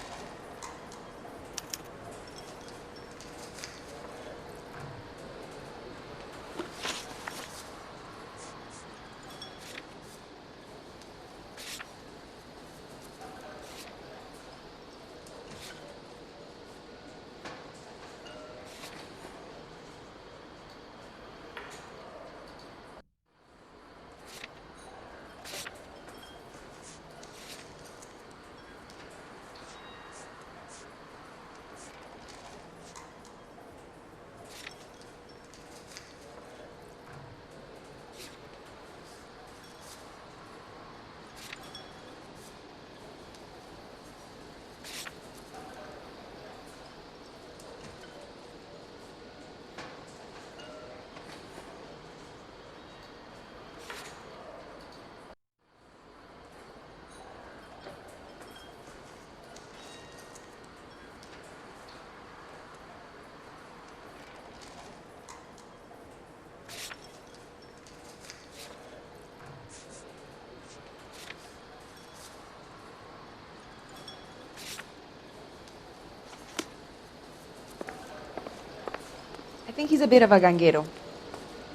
I think he's a bit of a ganguero,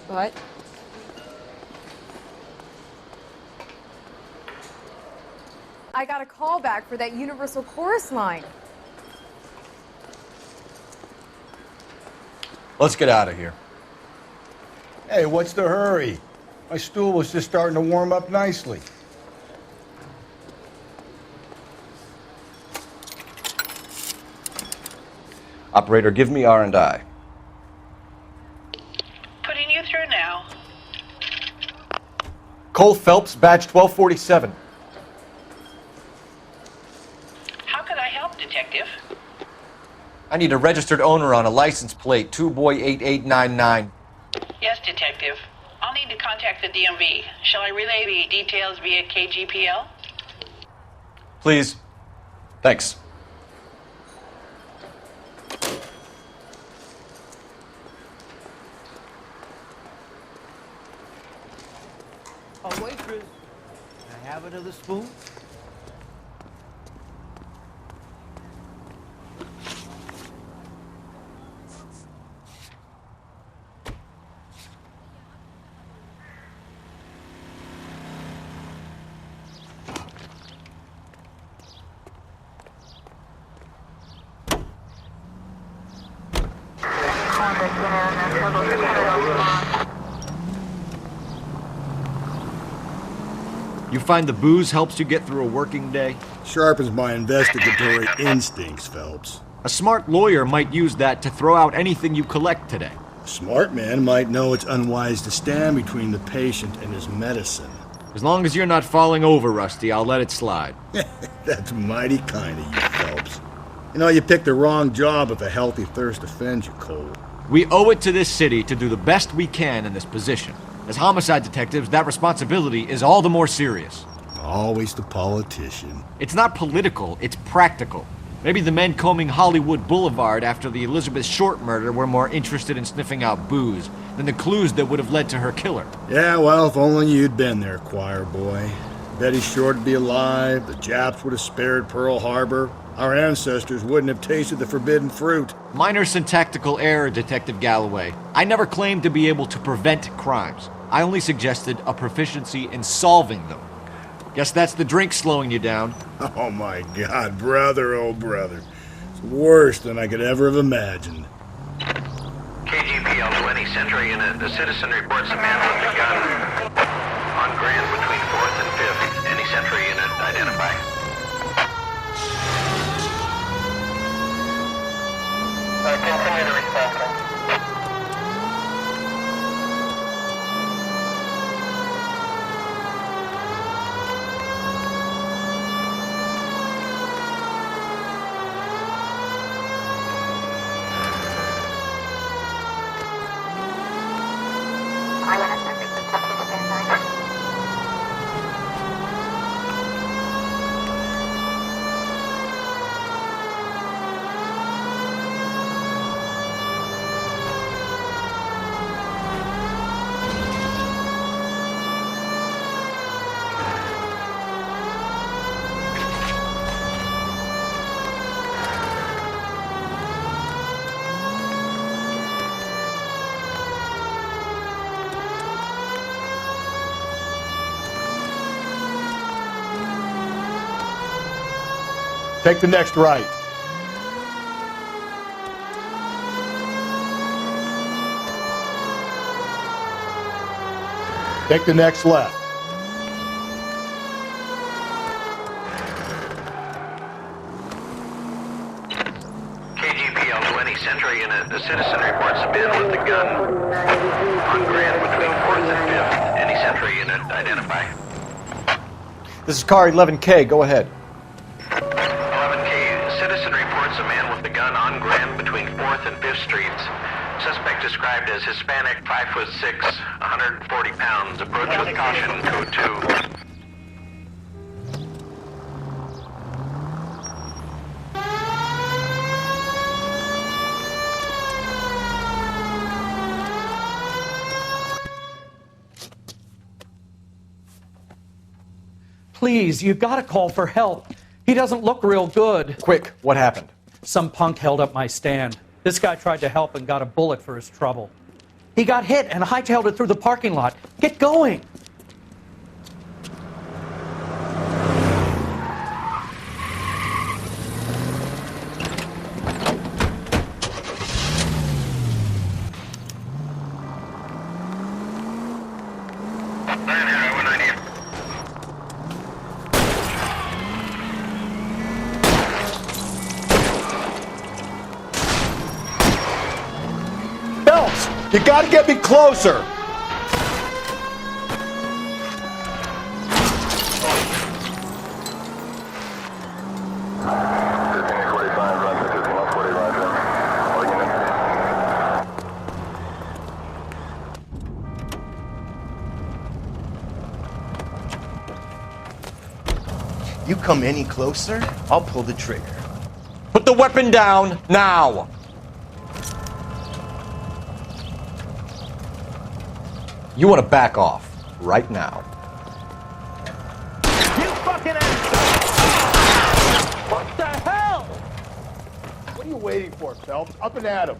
but I got a call back for that Universal Chorus line. Let's get out of here. Hey, what's the hurry? My stool was just starting to warm up nicely. Operator, give me R&I. Putting you through now. Cole Phelps, badge 1247. How can I help, Detective? I need a registered owner on a license plate, 2boy8899. Yes, Detective. I'll need to contact the DMV. Shall I relay the details via KGPL? Please. Thanks. Oh, waitress, can I have another spoon? You find the booze helps you get through a working day? Sharpens my investigatory instincts, Phelps. A smart lawyer might use that to throw out anything you collect today. A smart man might know it's unwise to stand between the patient and his medicine. As long as you're not falling over, Rusty, I'll let it slide. That's mighty kind of you, Phelps. You know, you picked the wrong job if a healthy thirst offends you, Cole. We owe it to this city to do the best we can in this position. As homicide detectives, that responsibility is all the more serious. Always the politician. It's not political, it's practical. Maybe the men combing Hollywood Boulevard after the Elizabeth Short murder were more interested in sniffing out booze than the clues that would have led to her killer. Yeah, well, if only you'd been there, choir boy. Betty Short would be alive, the Japs would have spared Pearl Harbor, our ancestors wouldn't have tasted the forbidden fruit. Minor syntactical error, Detective Galloway. I never claimed to be able to prevent crimes. I only suggested a proficiency in solving them. Guess that's the drink slowing you down. Oh my God, brother, oh brother. It's worse than I could ever have imagined. KGPL 20 Century Unit. The citizen reports a man with a gun on Grand between 4th and 5th. Any Century Unit identify. Continue to respond. Take the next right. Take the next left. KGPL 20 Central Unit. The citizen reports a man with a gun on Grand between 4th and 5th. Any Central Unit, identify. This is car 11K. Go ahead. 11K, citizen reports a man with a gun on Grand between 4th and 5th Streets. Suspect described as Hispanic, 5'6", 140 pounds. Approach with caution, code 2. Please, you've got to call for help. He doesn't look real good. Quick, what happened? Some punk held up my stand. This guy tried to help and got a bullet for his trouble. He got hit and hightailed it through the parking lot. Get going! You gotta get me closer! You come any closer, I'll pull the trigger. Put the weapon down now! You want to back off right now. You fucking asshole! What the hell? What are you waiting for, Phelps? Up and at him.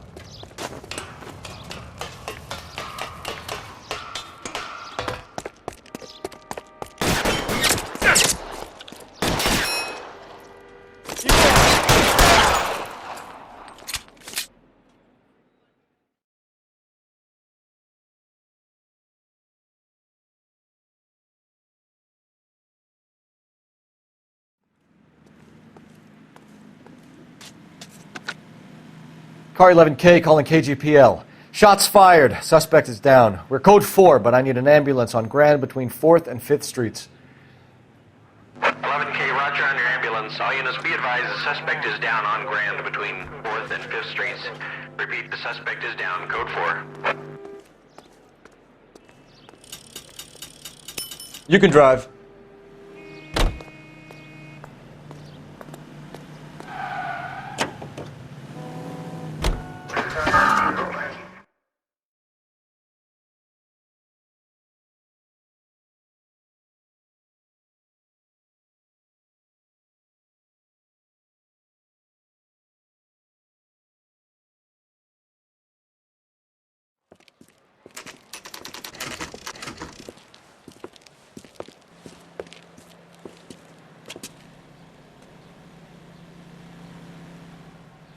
Car 11K calling KGPL. Shots fired. Suspect is down. We're code 4, but I need an ambulance on Grand between 4th and 5th Streets. 11K, roger on your ambulance. All units be advised the suspect is down on Grand between 4th and 5th Streets. Repeat, the suspect is down. Code 4. You can drive.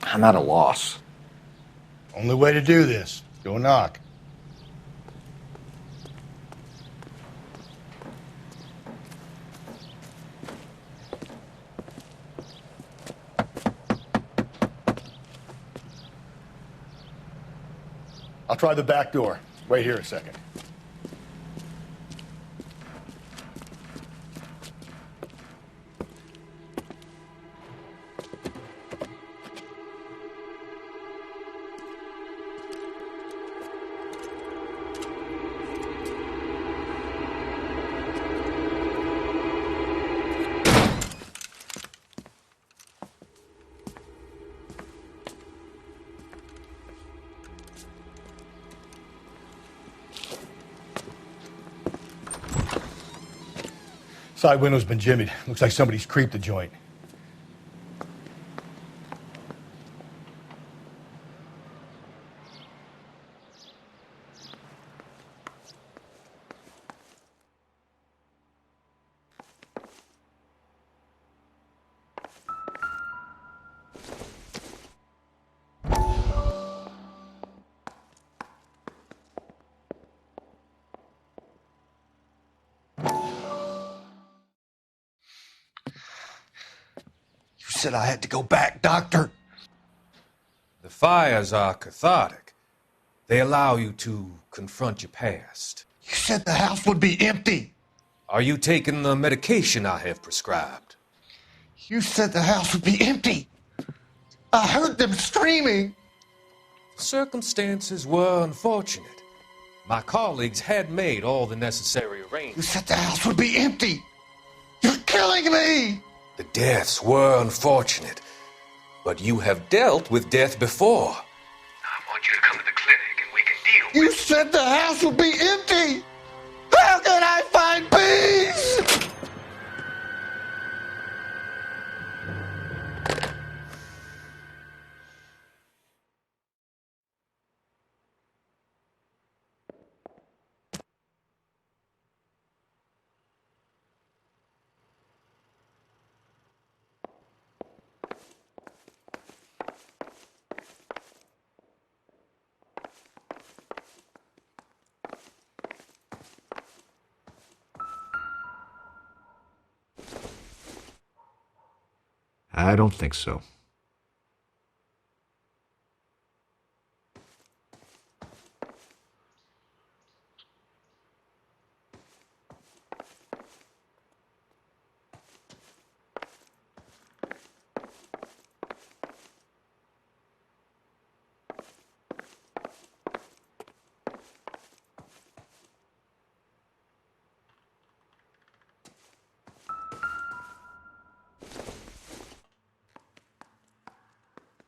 I'm at a loss. Only way to do this. Go knock. I'll try the back door. Wait here a second. Side window's been jimmied. Looks like somebody's creeped the joint. said I had to go back, Doctor. The fires are cathartic. They allow you to confront your past. You said the house would be empty. Are you taking the medication I have prescribed? You said the house would be empty. I heard them screaming. The circumstances were unfortunate. My colleagues had made all the necessary arrangements. You said the house would be empty. You're killing me. The deaths were unfortunate, but you have dealt with death before. I want you to come to the clinic and we can deal with it. You said the house would be empty. How can I find peace? I don't think so.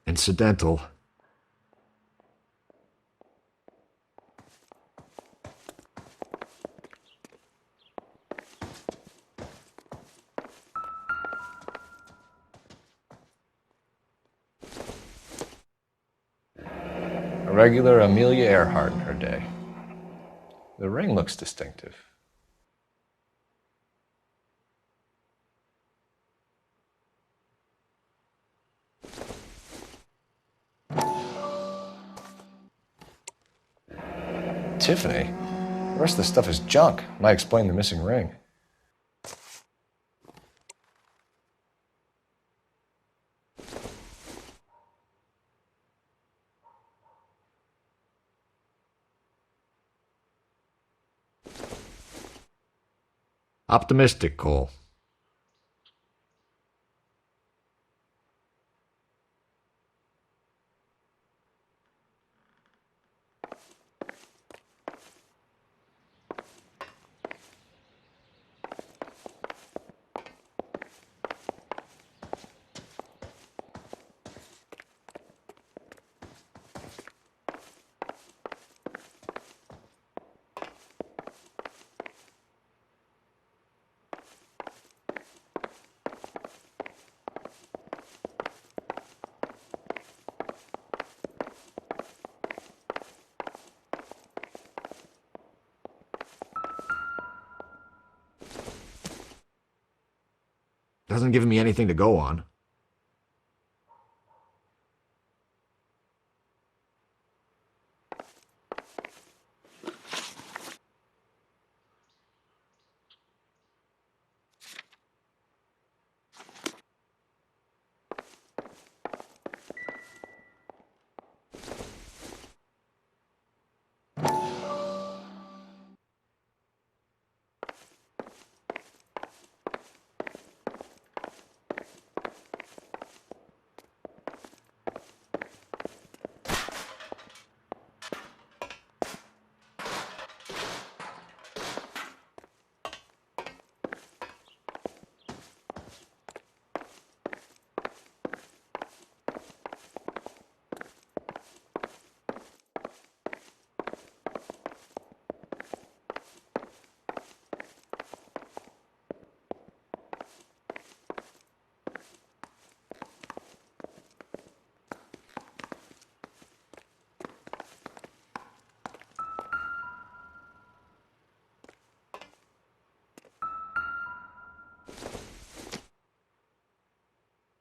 Incidental. A regular Amelia Earhart in her day. The ring looks distinctive. Tiffany? The rest of the stuff is junk. Might explain the missing ring. Optimistic, Cole. Doesn't give me anything to go on.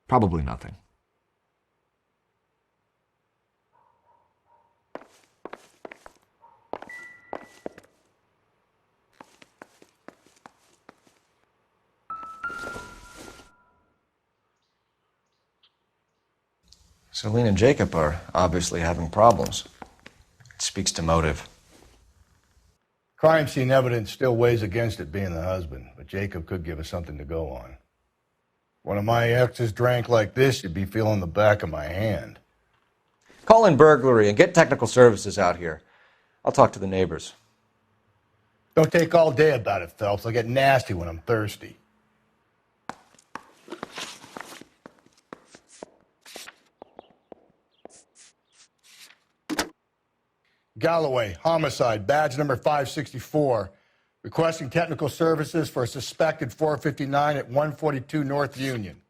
Probably nothing. Celine and Jacob are obviously having problems. It speaks to motive. Crime scene evidence still weighs against it being the husband, but Jacob could give us something to go on. One of my exes drank like this, you'd be feeling the back of my hand. Call in burglary and get technical services out here. I'll talk to the neighbors. Don't take all day about it, Phelps. I get nasty when I'm thirsty. Galloway, homicide, badge number 564. Requesting technical services for a suspected 459 at 142 North Union.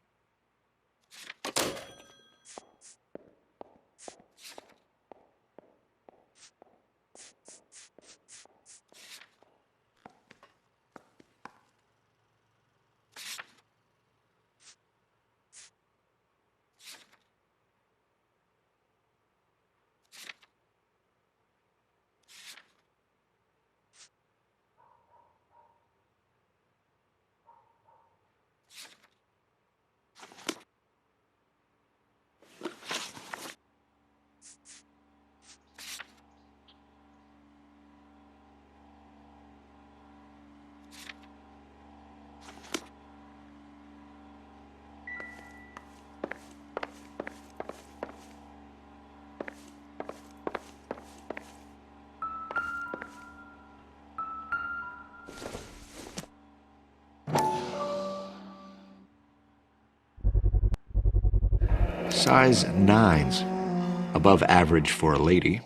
Size 9s. Above average for a lady.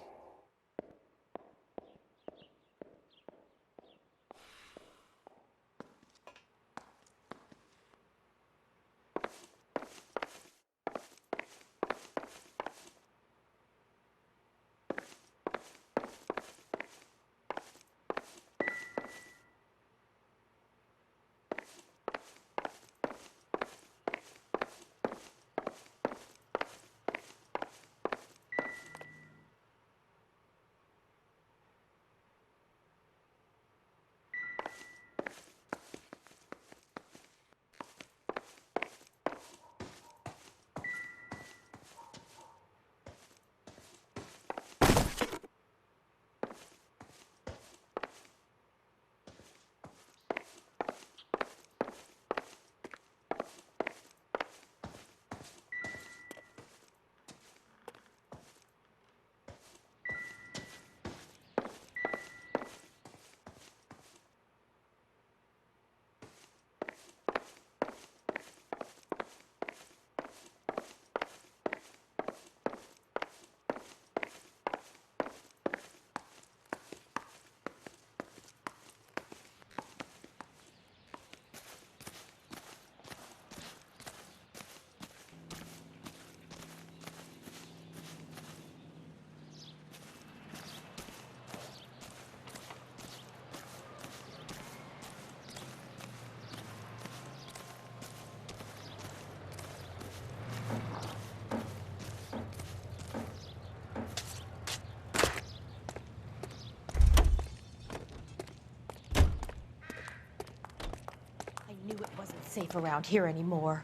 Knew it wasn't safe around here anymore.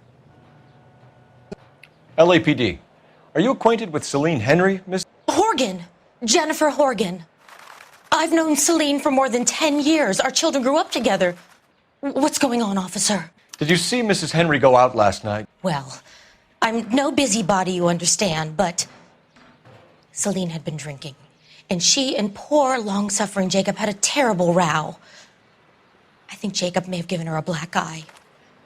LAPD. Are you acquainted with Celine Henry, Miss? Horgan! Jennifer Horgan. I've known Celine for more than 10 years. Our children grew up together. What's going on, officer? Did you see Mrs. Henry go out last night? Well, I'm no busybody, you understand, but Celine had been drinking. And she and poor, long-suffering Jacob had a terrible row. I think Jacob may have given her a black eye.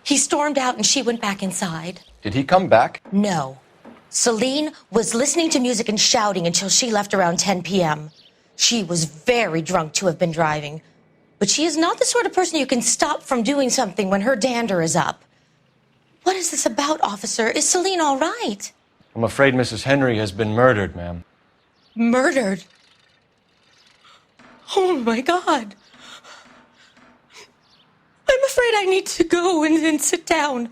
He stormed out and she went back inside. Did he come back? No. Celine was listening to music and shouting until she left around 10 p.m. She was very drunk to have been driving. But she is not the sort of person you can stop from doing something when her dander is up. What is this about, officer? Is Celine all right? I'm afraid Mrs. Henry has been murdered, ma'am. Murdered? Oh, my God. I'm afraid I need to go and sit down.